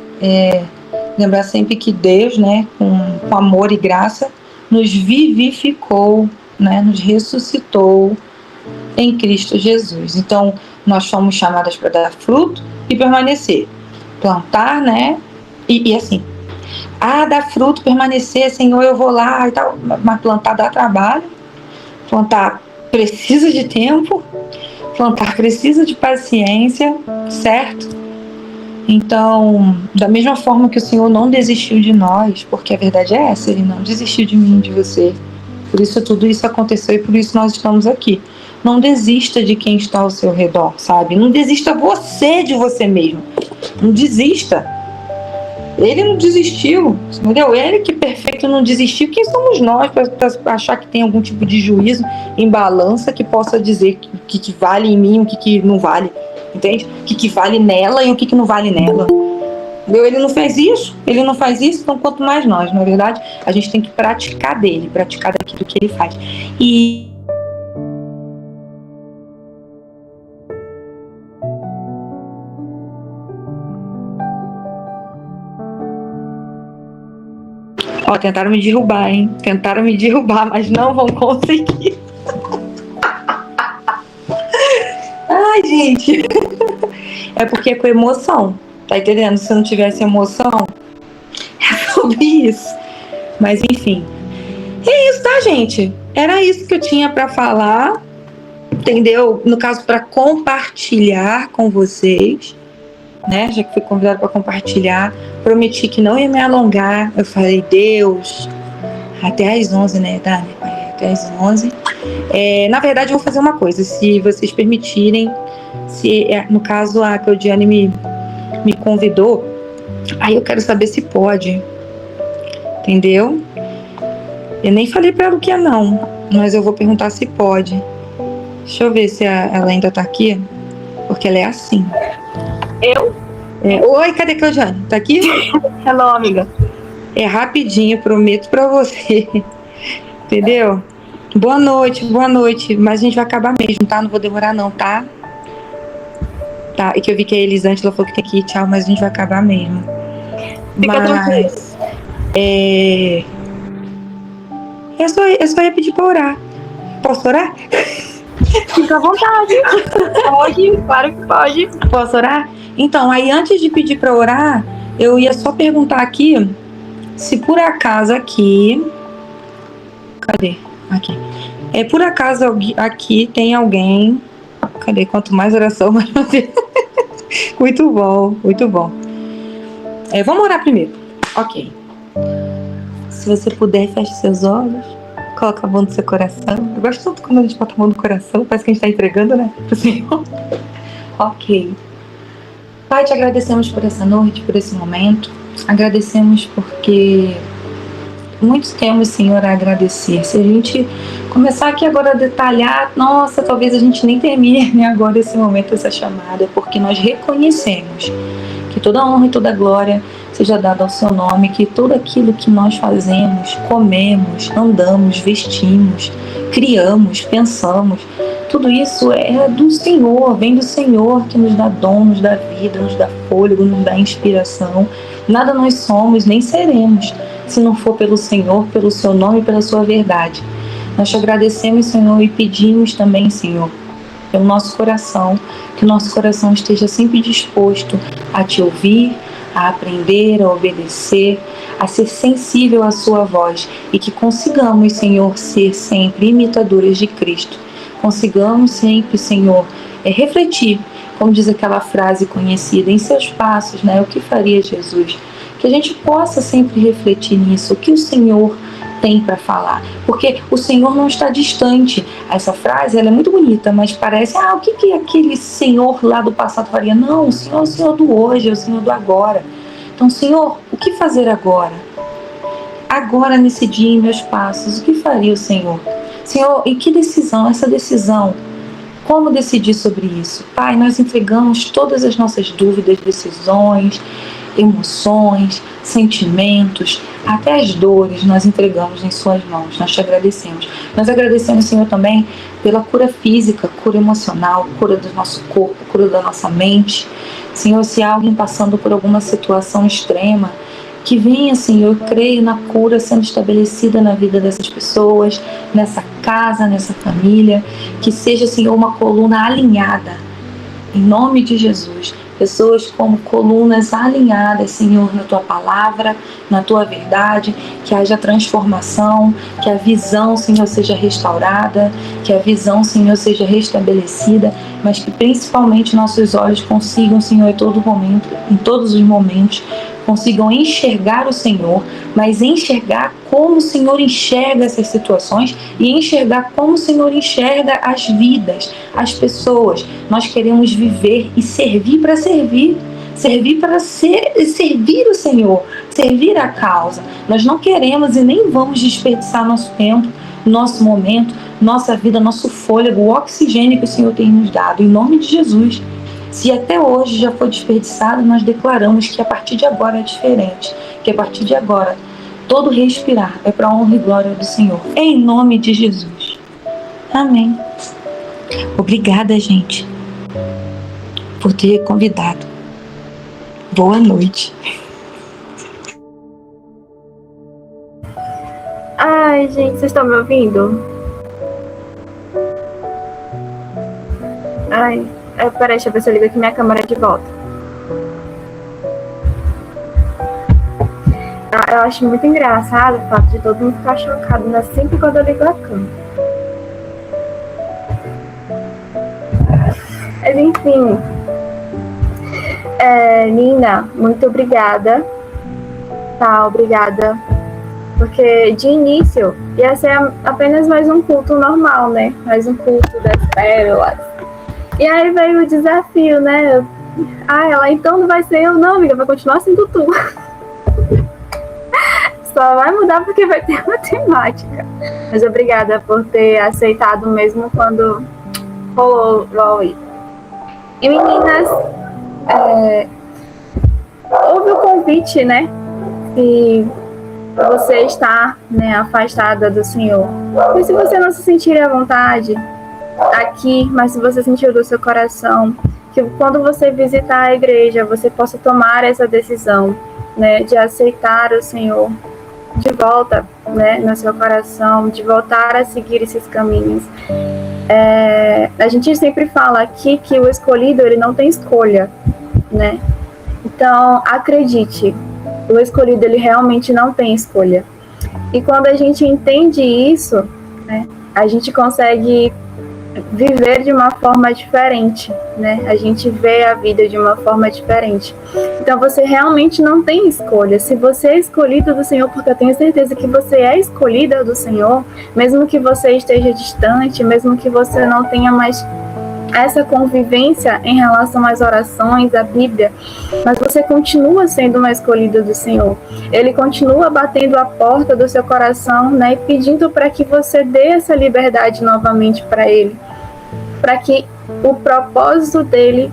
lembrar sempre que Deus, né, com amor e graça, nos vivificou, né, nos ressuscitou em Cristo Jesus. Então, nós fomos chamadas para dar fruto e permanecer. Plantar, né? E assim, dar fruto, permanecer, Senhor, eu vou lá e tal. Mas plantar dá trabalho. Plantar precisa de tempo. Plantar precisa de paciência, certo? Então, da mesma forma que o Senhor não desistiu de nós, porque a verdade é essa, Ele não desistiu de mim, de você. Por isso tudo isso aconteceu e por isso nós estamos aqui. Não desista de quem está ao seu redor, sabe? Não desista você de você mesmo. Não desista. Ele não desistiu, entendeu? Ele que perfeito não desistiu. Quem somos nós para achar que tem algum tipo de juízo em balança que possa dizer o que vale em mim, o que não vale, entende? O que vale nela e o que não vale nela. Entendeu? Ele não fez isso, então quanto mais nós, na verdade, a gente tem que praticar dele, praticar daquilo que ele faz. E tentaram me derrubar, hein? Tentaram me derrubar, mas não vão conseguir. Ai, gente. É porque é com emoção. Tá entendendo? Se não tivesse emoção, é sobre isso. Mas, enfim. É isso, tá, gente? Era isso que eu tinha pra falar. Entendeu? No caso, pra compartilhar com vocês. Né? Já que fui convidada para compartilhar, prometi que não ia me alongar. Eu falei, Deus, até às 11, né, Dani? Até às 11. Na verdade, eu vou fazer uma coisa, se vocês permitirem, no caso a Claudiane me convidou, aí eu quero saber se pode, entendeu? Eu nem falei para ela o que é não, mas eu vou perguntar se pode. Deixa eu ver se ela ainda tá aqui, porque ela é assim. Oi, cadê a Claudiane? Tá aqui? Hello, amiga. É rapidinho, prometo pra você. Entendeu? Boa noite. Mas a gente vai acabar mesmo, tá? Não vou demorar não, tá? Tá, e que eu vi que a Elisângela falou que tem que ir, tchau, mas a gente vai acabar mesmo. Fica tranquilo. Eu só ia pedir pra orar. Posso orar? Fica à vontade. Pode, claro que pode. Posso orar? Então, aí antes de pedir para orar, eu ia só perguntar aqui se por acaso aqui... Cadê? Aqui. Por acaso aqui tem alguém... Cadê? Quanto mais oração, mais... Muito bom, muito bom. Vamos orar primeiro. Ok. Se você puder, feche seus olhos. Coloca a mão no seu coração. Eu gosto tanto quando a gente bota a mão no coração. Parece que a gente está entregando, né? Pro Senhor. Ok. Pai, te agradecemos por essa noite, por esse momento. Agradecemos porque muitos temos, Senhor, a agradecer. Se a gente começar aqui agora a detalhar, nossa, talvez a gente nem termine agora esse momento, essa chamada, porque nós reconhecemos que toda honra e toda glória seja dada ao seu nome, que tudo aquilo que nós fazemos, comemos, andamos, vestimos, criamos, pensamos, tudo isso é do Senhor, vem do Senhor que nos dá dom, nos dá vida, nos dá fôlego, nos dá inspiração. Nada nós somos, nem seremos, se não for pelo Senhor, pelo seu nome e pela sua verdade. Nós te agradecemos, Senhor, e pedimos também, Senhor, pelo nosso coração, que o nosso coração esteja sempre disposto a te ouvir, a aprender, a obedecer, a ser sensível à sua voz e que consigamos, Senhor, ser sempre imitadoras de Cristo. Consigamos sempre, Senhor, refletir, como diz aquela frase conhecida, em seus passos, né? O que faria Jesus? Que a gente possa sempre refletir nisso, o que o Senhor tem para falar, porque o Senhor não está distante. Essa frase, ela é muito bonita, mas parece, o que aquele Senhor lá do passado faria? Não, o Senhor é o Senhor do hoje, é o Senhor do agora. Então, Senhor, o que fazer agora? Agora, nesse dia, em meus passos, o que faria o Senhor? Senhor, e que decisão, essa decisão, como decidir sobre isso? Pai, nós entregamos todas as nossas dúvidas, decisões, emoções, sentimentos, até as dores, nós entregamos em suas mãos. Nós te agradecemos. Nós agradecemos, Senhor, também pela cura física, cura emocional, cura do nosso corpo, cura da nossa mente. Senhor, se há alguém passando por alguma situação extrema, Que venha, Senhor, eu creio na cura sendo estabelecida na vida dessas pessoas, nessa casa, nessa família. Que seja, Senhor, uma coluna alinhada, em nome de Jesus. Pessoas como colunas alinhadas, Senhor, na Tua palavra, na Tua verdade. Que haja transformação, que a visão, Senhor, seja restaurada, que a visão, Senhor, seja restabelecida, mas que principalmente nossos olhos consigam, Senhor, em todo momento, em todos os momentos, consigam enxergar o Senhor, mas enxergar como o Senhor enxerga essas situações e enxergar como o Senhor enxerga as vidas, as pessoas. Nós queremos viver e servir para servir. Servir para servir o Senhor, servir a causa. Nós não queremos e nem vamos desperdiçar nosso tempo, nosso momento, nossa vida, nosso fôlego, o oxigênio que o Senhor tem nos dado, em nome de Jesus. Se até hoje já foi desperdiçado, nós declaramos que a partir de agora é diferente, que a partir de agora todo respirar é para a honra e glória do Senhor, em nome de Jesus. Amém. Obrigada, gente, por ter convidado. Boa noite. Ai, gente, vocês estão me ouvindo? Ai, peraí, deixa eu ver se eu ligo aqui minha câmera de volta. Eu acho muito engraçado o fato de todo mundo ficar chocado, né? Sempre quando eu ligo a câmera. Mas enfim, Nina, muito obrigada. Tá, obrigada. Porque de início ia ser apenas mais um culto normal, né? Mais um culto das pérolas. E aí veio o desafio, né? Ela então não vai ser eu, não, amiga, vai continuar sendo tu. Só vai mudar porque vai ter uma temática. Mas obrigada por ter aceitado mesmo quando rolou aí. E meninas, houve o convite, né? Se você está, né, afastada do Senhor. E se você não se sentir à vontade aqui, mas se você sentir do seu coração, que quando você visitar a igreja, você possa tomar essa decisão, né, de aceitar o Senhor de volta, né, no seu coração, de voltar a seguir esses caminhos. A gente sempre fala aqui que o escolhido, ele não tem escolha, né? Então, acredite, o escolhido, ele realmente não tem escolha. E quando a gente entende isso, né, a gente consegue viver de uma forma diferente, né? A gente vê a vida de uma forma diferente. Então, você realmente não tem escolha. Se você é escolhido do Senhor, porque eu tenho certeza que você é escolhida do Senhor, mesmo que você esteja distante, mesmo que você não tenha mais essa convivência em relação às orações, à Bíblia, mas você continua sendo uma escolhida do Senhor. Ele continua batendo a porta do seu coração, né, e pedindo para que você dê essa liberdade novamente para Ele, para que o propósito dele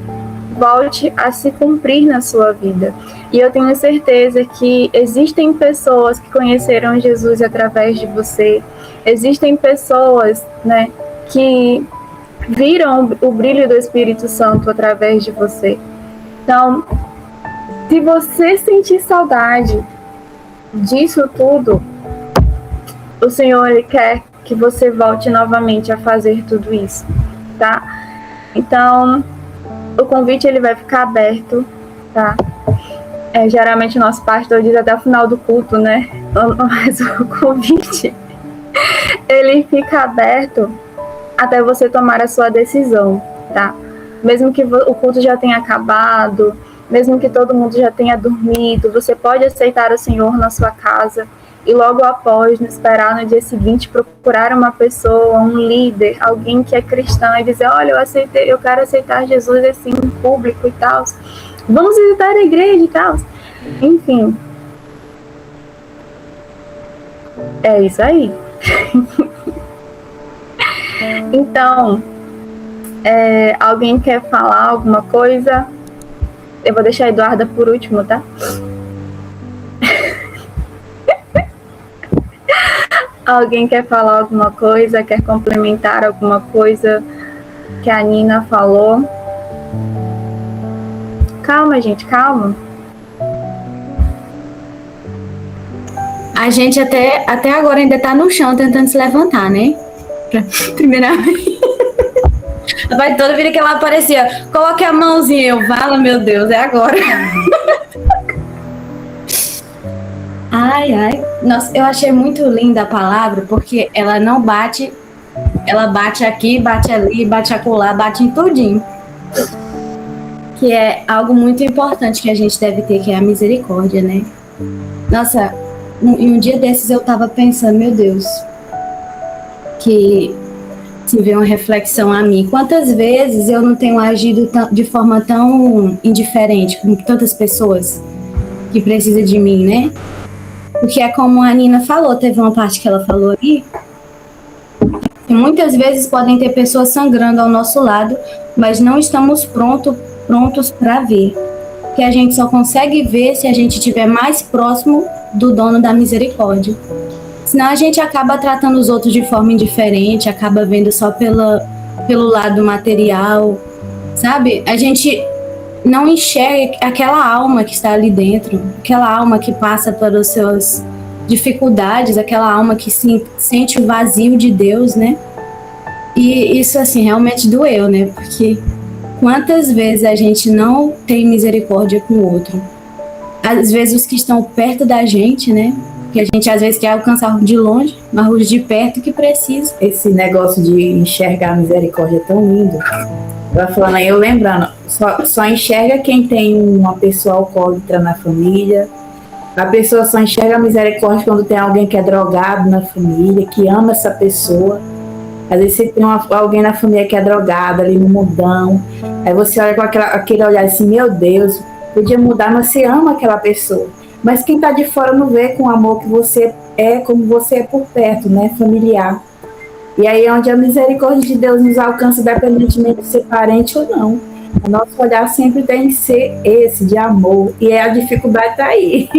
volte a se cumprir na sua vida. E eu tenho certeza que existem pessoas que conheceram Jesus através de você, existem pessoas, né, que viram o brilho do Espírito Santo através de você. Então, se você sentir saudade disso tudo, o Senhor, Ele quer que você volte novamente a fazer tudo isso, tá? Então, o convite, ele vai ficar aberto, tá? Geralmente o nosso pastor diz até o final do culto, né? Mas o convite, ele fica aberto até você tomar a sua decisão, tá? Mesmo que o culto já tenha acabado, mesmo que todo mundo já tenha dormido, você pode aceitar o Senhor na sua casa e logo após, esperar no dia seguinte, procurar uma pessoa, um líder, alguém que é cristão e dizer, olha, eu quero aceitar Jesus assim, em público e tal. Vamos visitar a igreja e tal. Enfim. É isso aí. Então, alguém quer falar alguma coisa? Eu vou deixar a Eduarda por último, tá? Alguém quer falar alguma coisa? Quer complementar alguma coisa que a Nina falou? Calma, gente, calma. A gente até agora ainda tá no chão tentando se levantar, né? Primeiramente. Vai toda vida que ela aparecia, coloque a mãozinha, eu falo, meu Deus, é agora. Ai. Nossa, eu achei muito linda a palavra, porque ela não bate, ela bate aqui, bate ali, bate acolá, bate em tudinho. Que é algo muito importante que a gente deve ter, que é a misericórdia, né? Nossa, em um dia desses eu tava pensando, meu Deus, que se veio uma reflexão a mim. Quantas vezes eu não tenho agido de forma tão indiferente com tantas pessoas que precisam de mim, né? Porque é como a Nina falou, teve uma parte que ela falou aí, que muitas vezes podem ter pessoas sangrando ao nosso lado, mas não estamos prontos para ver. Que a gente só consegue ver se a gente estiver mais próximo do dono da misericórdia. Senão a gente acaba tratando os outros de forma indiferente, acaba vendo só pelo lado material, sabe? A gente não enxerga aquela alma que está ali dentro, aquela alma que passa pelas suas dificuldades, aquela alma que sente o vazio de Deus, né? E isso, assim, realmente doeu, né? Porque quantas vezes a gente não tem misericórdia com o outro? Às vezes os que estão perto da gente, né? Que a gente às vezes quer alcançar de longe, mas os de perto que precisa. Esse negócio de enxergar a misericórdia é tão lindo. Eu falando aí, eu lembrando, só enxerga quem tem uma pessoa alcoólatra na família. A pessoa só enxerga a misericórdia quando tem alguém que é drogado na família, que ama essa pessoa. Às vezes você tem alguém na família que é drogado ali no mundão. Aí você olha com aquele olhar assim, meu Deus, podia mudar, mas você ama aquela pessoa. Mas quem está de fora não vê com o amor que você é, como você é por perto, né? Familiar. E aí é onde a misericórdia de Deus nos alcança, independentemente de ser parente ou não. O nosso olhar sempre tem que ser esse, de amor. E a dificuldade está aí.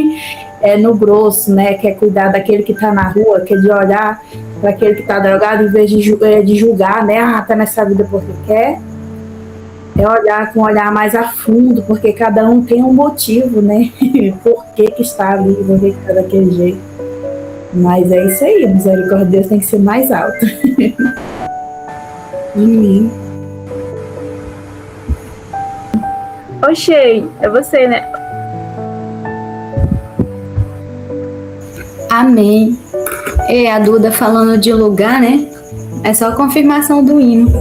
É no grosso, né? Que é cuidar daquele que está na rua, que é de olhar para aquele que está drogado, em vez de julgar, né? Ah, está nessa vida porque quer. É olhar com um olhar mais a fundo, porque cada um tem um motivo, né? Por que está ali, por que está daquele jeito. Mas é isso aí, a misericórdia de Deus tem que ser mais alta. Amém. Oxê, é você, né? Amém. E a Duda falando de lugar, né? É só a confirmação do hino.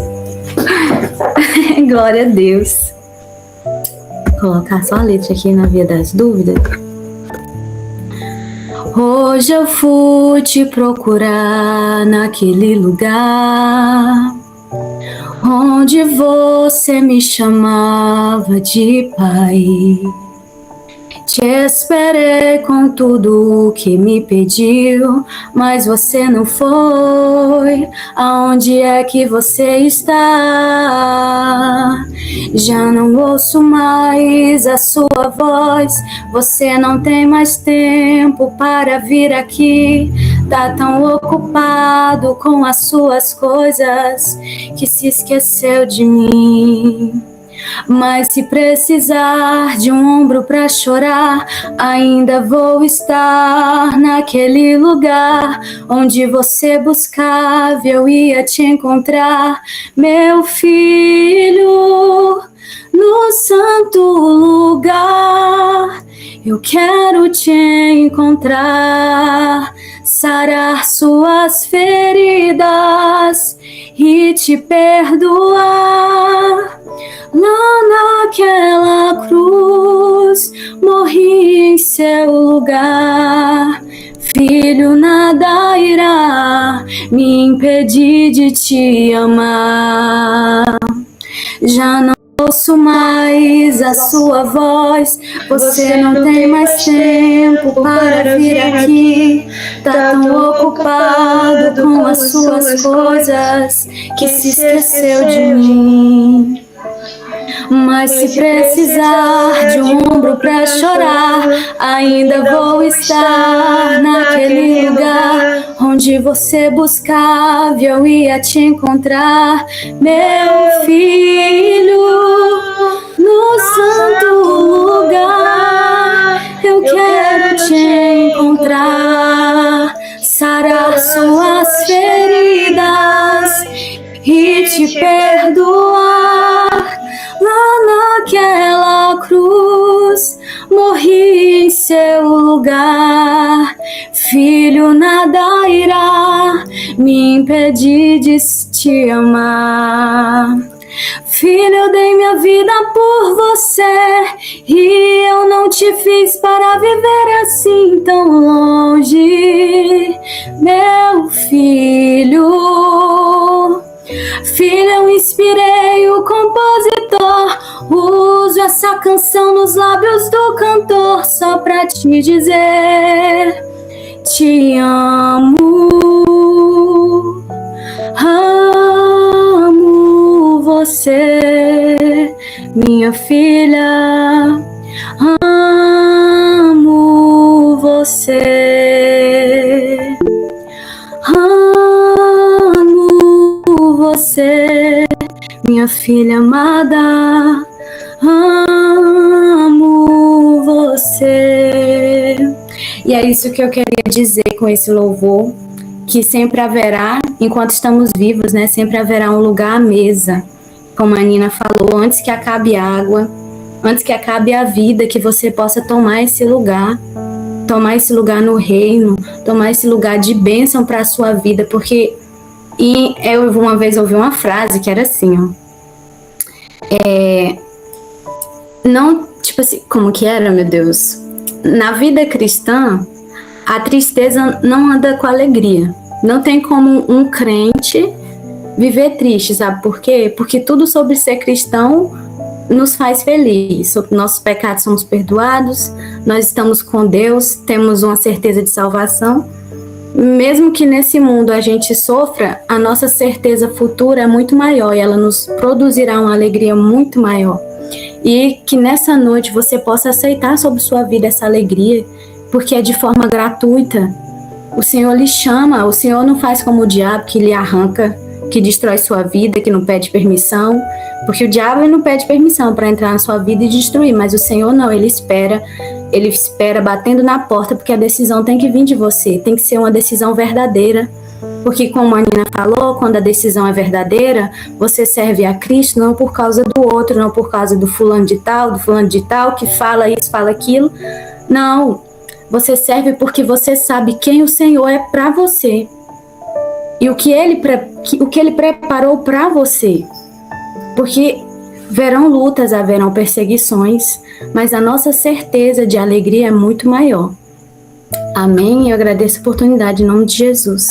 Glória a Deus. Vou colocar só a letra aqui na via das dúvidas. Hoje eu fui te procurar naquele lugar onde você me chamava de pai. Te esperei com tudo o que me pediu, mas você não foi. Aonde é que você está? Já não ouço mais a sua voz. Você não tem mais tempo para vir aqui. Tá tão ocupado com as suas coisas que se esqueceu de mim. Mas se precisar de um ombro pra chorar, ainda vou estar naquele lugar onde você buscava, eu ia te encontrar, meu filho, no santo lugar. Eu quero te encontrar, sarar suas feridas e te perdoar. Lá naquela cruz, morri em seu lugar. Filho, nada irá me impedir de te amar. Já não ouço mais a sua voz. Você não tem mais tempo para vir aqui. Tá tão ocupado com as suas coisas que se esqueceu de mim. Mas se precisar de um ombro pra chorar, ainda vou estar naquele lugar onde você buscava, eu ia te encontrar, meu filho, no santo lugar. Eu quero te encontrar, Filho, nada irá me impedir de te amar. Filho, eu dei minha vida por você e eu não te fiz para viver assim tão longe, meu filho. Filho, eu inspirei o compositor, uso essa canção nos lábios do cantor só pra te dizer: te amo, amo você, minha filha, amo você, amo você, minha filha amada, amo você. E é isso que eu queria dizer com esse louvor, que sempre haverá, enquanto estamos vivos, né, sempre haverá um lugar à mesa, como a Nina falou, antes que acabe a água, antes que acabe a vida, que você possa tomar esse lugar no reino, tomar esse lugar de bênção para a sua vida, porque eu uma vez ouvi uma frase que era assim, ó, não, tipo assim, como que era, meu Deus? Na vida cristã, a tristeza não anda com alegria. Não tem como um crente viver triste, sabe por quê? Porque tudo sobre ser cristão nos faz feliz. Sobre nossos pecados somos perdoados, nós estamos com Deus, temos uma certeza de salvação. Mesmo que nesse mundo a gente sofra, a nossa certeza futura é muito maior e ela nos produzirá uma alegria muito maior. E que nessa noite você possa aceitar sobre sua vida essa alegria, porque é de forma gratuita. O Senhor lhe chama, o Senhor não faz como o diabo, que lhe arranca, que destrói sua vida, que não pede permissão, porque o diabo não pede permissão para entrar na sua vida e destruir, mas o Senhor não, ele espera batendo na porta, porque a decisão tem que vir de você, tem que ser uma decisão verdadeira, porque como a Nina falou, quando a decisão é verdadeira, você serve a Cristo não por causa do outro, não por causa do fulano de tal, que fala isso, fala aquilo, não, você serve porque você sabe quem o Senhor é para você e o que ele preparou para você, porque verão lutas, haverão perseguições, mas a nossa certeza de alegria é muito maior. Amém? Eu agradeço a oportunidade em nome de Jesus.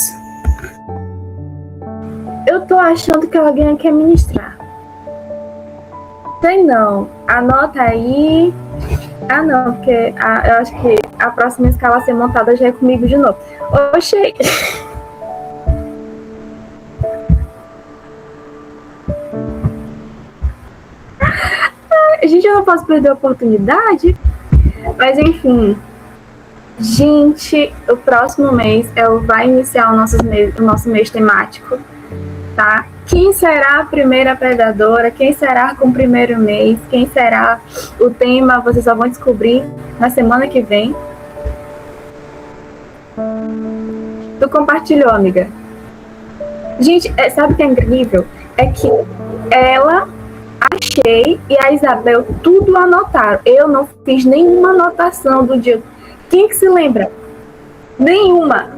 Eu tô achando que alguém quer ministrar. Sei não. Anota aí. Ah, não, porque eu acho que a próxima escala a ser montada já é comigo de novo. Oxê! Gente, eu não posso perder a oportunidade. Mas, enfim. Gente, o próximo mês vai iniciar o nosso mês temático, tá? Quem será a primeira predadora? Quem será com o primeiro mês? Quem será o tema? Vocês só vão descobrir na semana que vem. Tu compartilhou, amiga? Gente, sabe o que é incrível? É que ela, achei e a Isabel tudo anotaram. Eu não fiz nenhuma anotação do dia. Quem que se lembra? Nenhuma.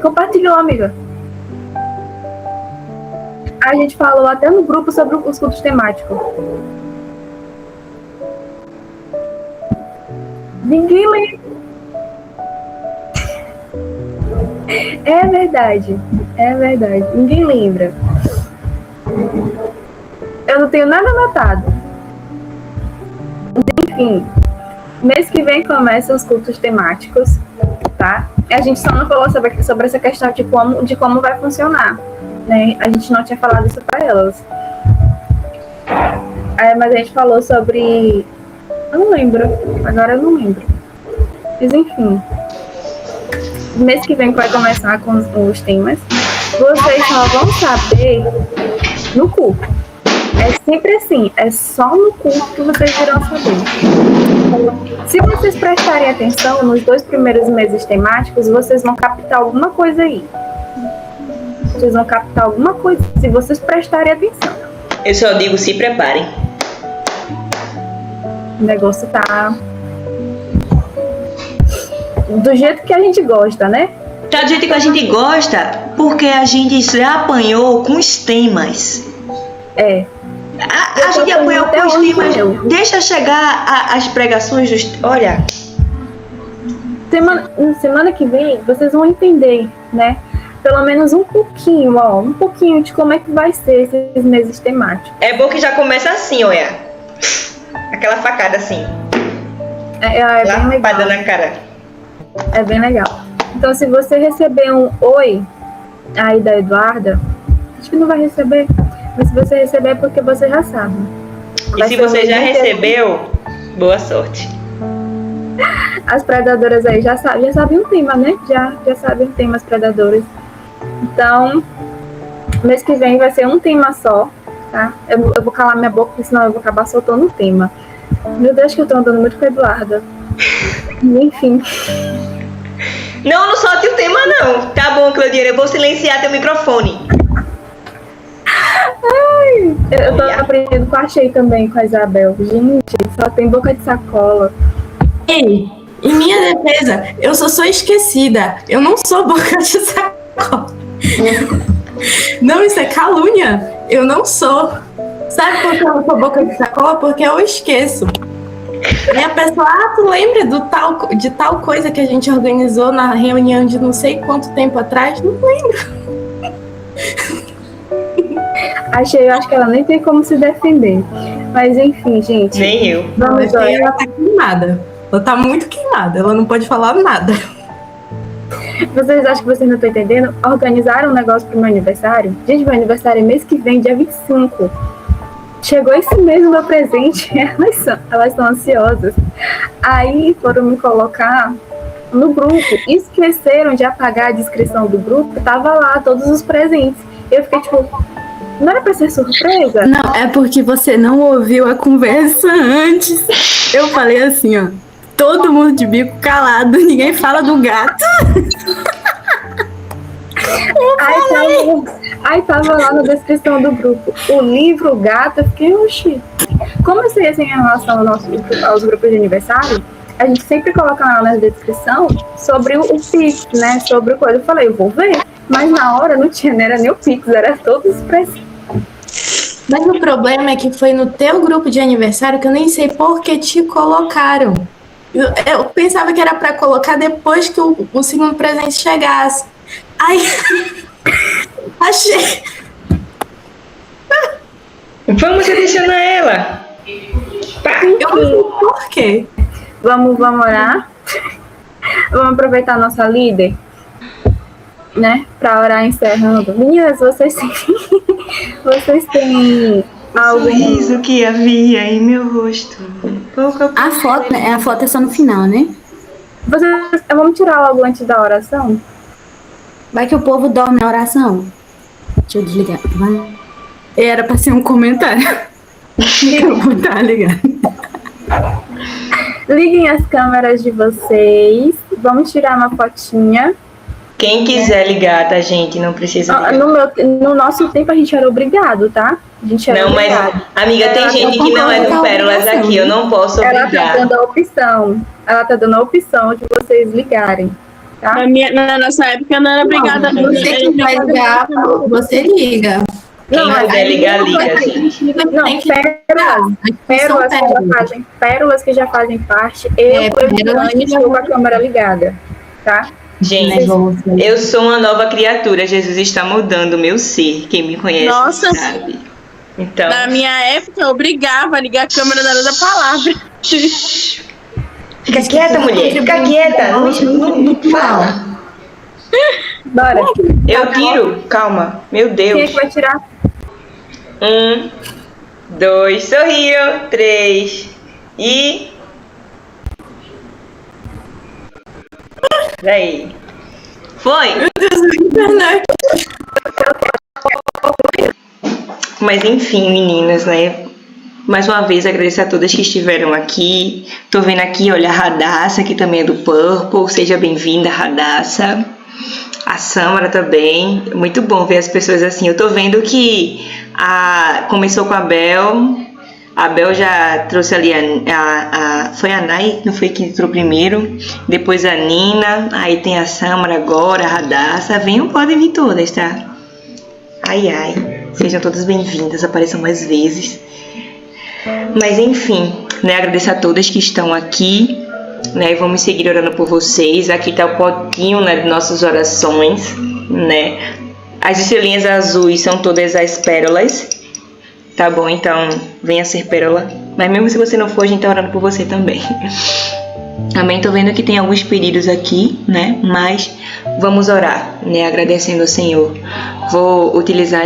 Compartilhou, amiga. A gente falou até no grupo sobre os cultos temáticos. Ninguém lembra. É verdade. Ninguém lembra. Eu não tenho nada anotado. Enfim, mês que vem começam os cultos temáticos, tá? A gente só não falou sobre essa questão de como vai funcionar, né? A gente não tinha falado isso para elas. Mas a gente falou sobre... Eu não lembro. Agora eu não lembro. Mas enfim. Mês que vem vai começar com os temas. Vocês só vão saber no culto. É sempre assim. É só no culto que vocês irão saber. Se vocês prestarem atenção, nos 2 primeiros meses temáticos, vocês vão captar alguma coisa aí. Vocês vão captar alguma coisa se vocês prestarem atenção. Eu só digo, se preparem. O negócio tá do jeito que a gente gosta, né? Tá do jeito que a gente gosta, porque a gente já apanhou com os temas. É. A gente apanhou com os temas. Deixa chegar as pregações dos. Olha. Semana que vem vocês vão entender, né? Pelo menos um pouquinho de como é que vai ser esses meses temáticos. É bom que já começa assim, olha. Aquela facada assim. É bem legal. Na cara. É bem legal. Então, se você receber um oi aí da Eduarda, acho que não vai receber, mas se você receber é porque você já sabe. E se você já recebeu, boa sorte. As predadoras aí já sabem o tema, né? Já sabem o tema, as predadoras. Então, mês que vem vai ser um tema só, tá? Eu vou calar minha boca, porque senão eu vou acabar soltando o tema. Meu Deus, que eu tô andando muito com a Eduarda. Enfim. Não solte o tema, não. Tá bom, Claudine, eu vou silenciar teu microfone. Ai, eu tô aprendendo com a Shea também, com a Isabel. Gente, só tem boca de sacola. Ei, em minha defesa, eu sou esquecida. Eu não sou boca de sacola. Não, isso é calúnia. Eu não sou. Sabe por que eu não sou boca de sacola? Porque eu esqueço. E a pessoa, tu lembra de tal coisa que a gente organizou na reunião de não sei quanto tempo atrás? Não lembro. Eu acho que ela nem tem como se defender. Mas enfim, gente. Nem eu. Vamos lá. Ela tá queimada. Ela tá muito queimada. Ela não pode falar nada. Vocês acham que vocês não estão entendendo? Organizaram um negócio pro meu aniversário? Gente, meu aniversário é mês que vem, dia 25. Chegou esse mês o meu presente. Elas estão ansiosas. Aí foram me colocar no grupo. Esqueceram de apagar a descrição do grupo. Tava lá todos os presentes. Eu fiquei tipo, não era pra ser surpresa? Não, é porque você não ouviu a conversa antes. Eu falei assim, ó. Todo mundo de bico calado, ninguém fala do gato. Aí tava lá na descrição do grupo o livro, o gato. Eu fiquei, oxi. Como eu sei assim em relação aos grupos de aniversário, a gente sempre coloca lá na descrição sobre o Pix, né? Sobre coisa. Eu falei, eu vou ver. Mas na hora não era nem o Pix, era todos os preços. Mas o problema é que foi no teu grupo de aniversário que eu nem sei por que te colocaram. Eu pensava que era pra colocar depois que o segundo presente chegasse. Aí, achei. Vamos adicionar ela. Eu não sei por quê. Vamos orar. Vamos aproveitar a nossa líder, né? Pra orar encerrando. Meninas, vocês têm algo. Sorriso que havia em meu rosto. A foto é só no final, né? Vamos tirar logo antes da oração? Vai que o povo dorme na oração. Deixa eu desligar. Vai. Era pra ser um comentário. Eu vou estar ligado. Liguem as câmeras de vocês. Vamos tirar uma fotinha. Quem quiser ligar, tá, gente? Não precisa ligar. No nosso tempo a gente era obrigado, tá? A gente era obrigado. Mas, amiga, tem gente que não é do Pérolas aqui. Eu não posso obrigar. Ela tá dando a opção. Ela tá dando a opção de vocês ligarem. Tá? Na nossa época não era obrigada. Você que vai ligar, você liga. Quem quiser ligar, liga, gente. Não, pérolas que já fazem parte. Eu estou com a câmera ligada, tá? Gente, eu sou uma nova criatura. Jesus está mudando o meu ser. Quem me conhece sabe. Então, na minha época, eu obrigava a ligar a câmera na hora da palavra. Fica quieta, mulher. Fica quieta. Não fala. Bora. Eu tiro. Calma. Meu Deus. Quem é que vai tirar? 1, 2, sorriu. 3 e... Daí. Foi? Mas enfim, meninas, né? Mais uma vez agradeço a todas que estiveram aqui. Tô vendo aqui, olha, a Radassa, que também é do Purple. Seja bem-vinda, Radassa. A Samara também. Muito bom ver as pessoas assim. Eu tô vendo que começou com a Bel, A Bel já trouxe ali foi a Nai, não foi que entrou primeiro, depois a Nina, aí tem a Samara agora, a Radassa. Venham, podem vir todas, tá? Ai, ai, sejam todas bem-vindas, apareçam mais vezes. Mas enfim, né, agradeço a todas que estão aqui, né, e vamos seguir orando por vocês. Aqui tá o potinho, né, de nossas orações, né. As estrelinhas azuis são todas as pérolas. Tá bom, então venha ser pérola. Mas mesmo se você não for, a gente tá orando por você também. Amém? Tô vendo que tem alguns pedidos aqui, né? Mas vamos orar, né? Agradecendo ao Senhor. Vou utilizar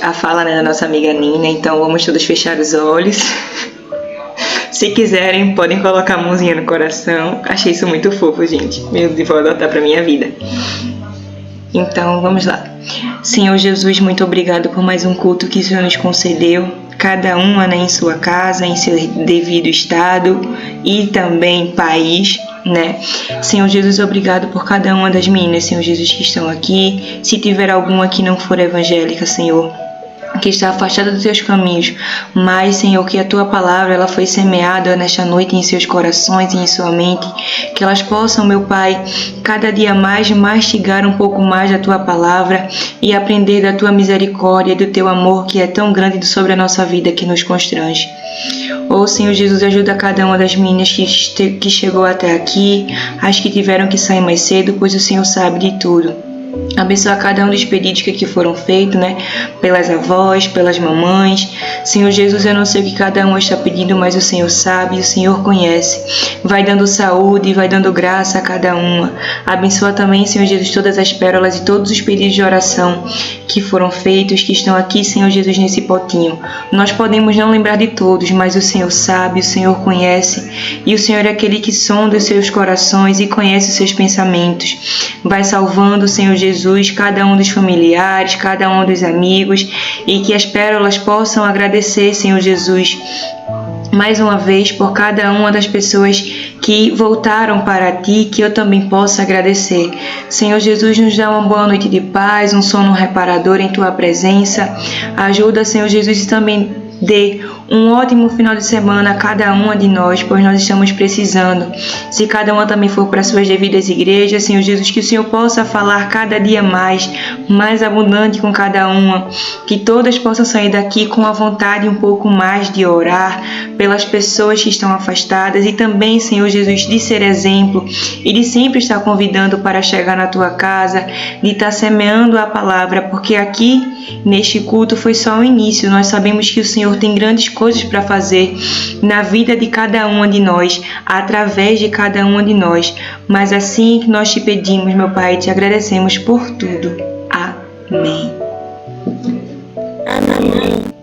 a fala, né, da nossa amiga Nina. Então vamos todos fechar os olhos. Se quiserem, podem colocar a mãozinha no coração. Achei isso muito fofo, gente. Meu Deus, vou adotar pra minha vida. Então, vamos lá. Senhor Jesus, muito obrigado por mais um culto que o Senhor nos concedeu. Cada uma, né, em sua casa, em seu devido estado e também país, né? Senhor Jesus, obrigado por cada uma das meninas, Senhor Jesus, que estão aqui. Se tiver alguma que não for evangélica, Senhor, que está afastada dos teus caminhos, mas, Senhor, que a tua palavra ela foi semeada nesta noite em seus corações e em sua mente, que elas possam, meu Pai, cada dia mais mastigar um pouco mais da tua palavra e aprender da tua misericórdia e do teu amor que é tão grande sobre a nossa vida que nos constrange. Oh, Senhor Jesus, ajuda cada uma das meninas que chegou até aqui, as que tiveram que sair mais cedo, pois o Senhor sabe de tudo. Abençoa cada um dos pedidos que aqui foram feitos, né? Pelas avós, pelas mamães. Senhor Jesus, eu não sei o que cada um está pedindo, mas o Senhor sabe e o Senhor conhece. Vai dando saúde, vai dando graça a cada uma. Abençoa também, Senhor Jesus, todas as pérolas e todos os pedidos de oração que foram feitos, que estão aqui, Senhor Jesus, nesse potinho. Nós podemos não lembrar de todos, mas o Senhor sabe, o Senhor conhece. E o Senhor é aquele que sonda os seus corações e conhece os seus pensamentos. Vai salvando, Senhor Jesus, cada um dos familiares, cada um dos amigos, e que as pérolas possam agradecer, Senhor Jesus, mais uma vez por cada uma das pessoas que voltaram para Ti, que eu também possa agradecer. Senhor Jesus, nos dá uma boa noite de paz, um sono reparador em Tua presença. Ajuda, Senhor Jesus, e também dê um ótimo final de semana a cada uma de nós, pois nós estamos precisando. Se cada uma também for para suas devidas igrejas, Senhor Jesus, que o Senhor possa falar cada dia mais abundante com cada uma, que todas possam sair daqui com a vontade um pouco mais de orar pelas pessoas que estão afastadas e também, Senhor Jesus, de ser exemplo e de sempre estar convidando para chegar na Tua casa, de estar semeando a palavra, porque aqui neste culto foi só o início. Nós sabemos que o Senhor tem grandes coisas para fazer na vida de cada uma de nós, através de cada uma de nós. Mas assim que nós te pedimos, meu Pai, te agradecemos por tudo. Amém. Amém.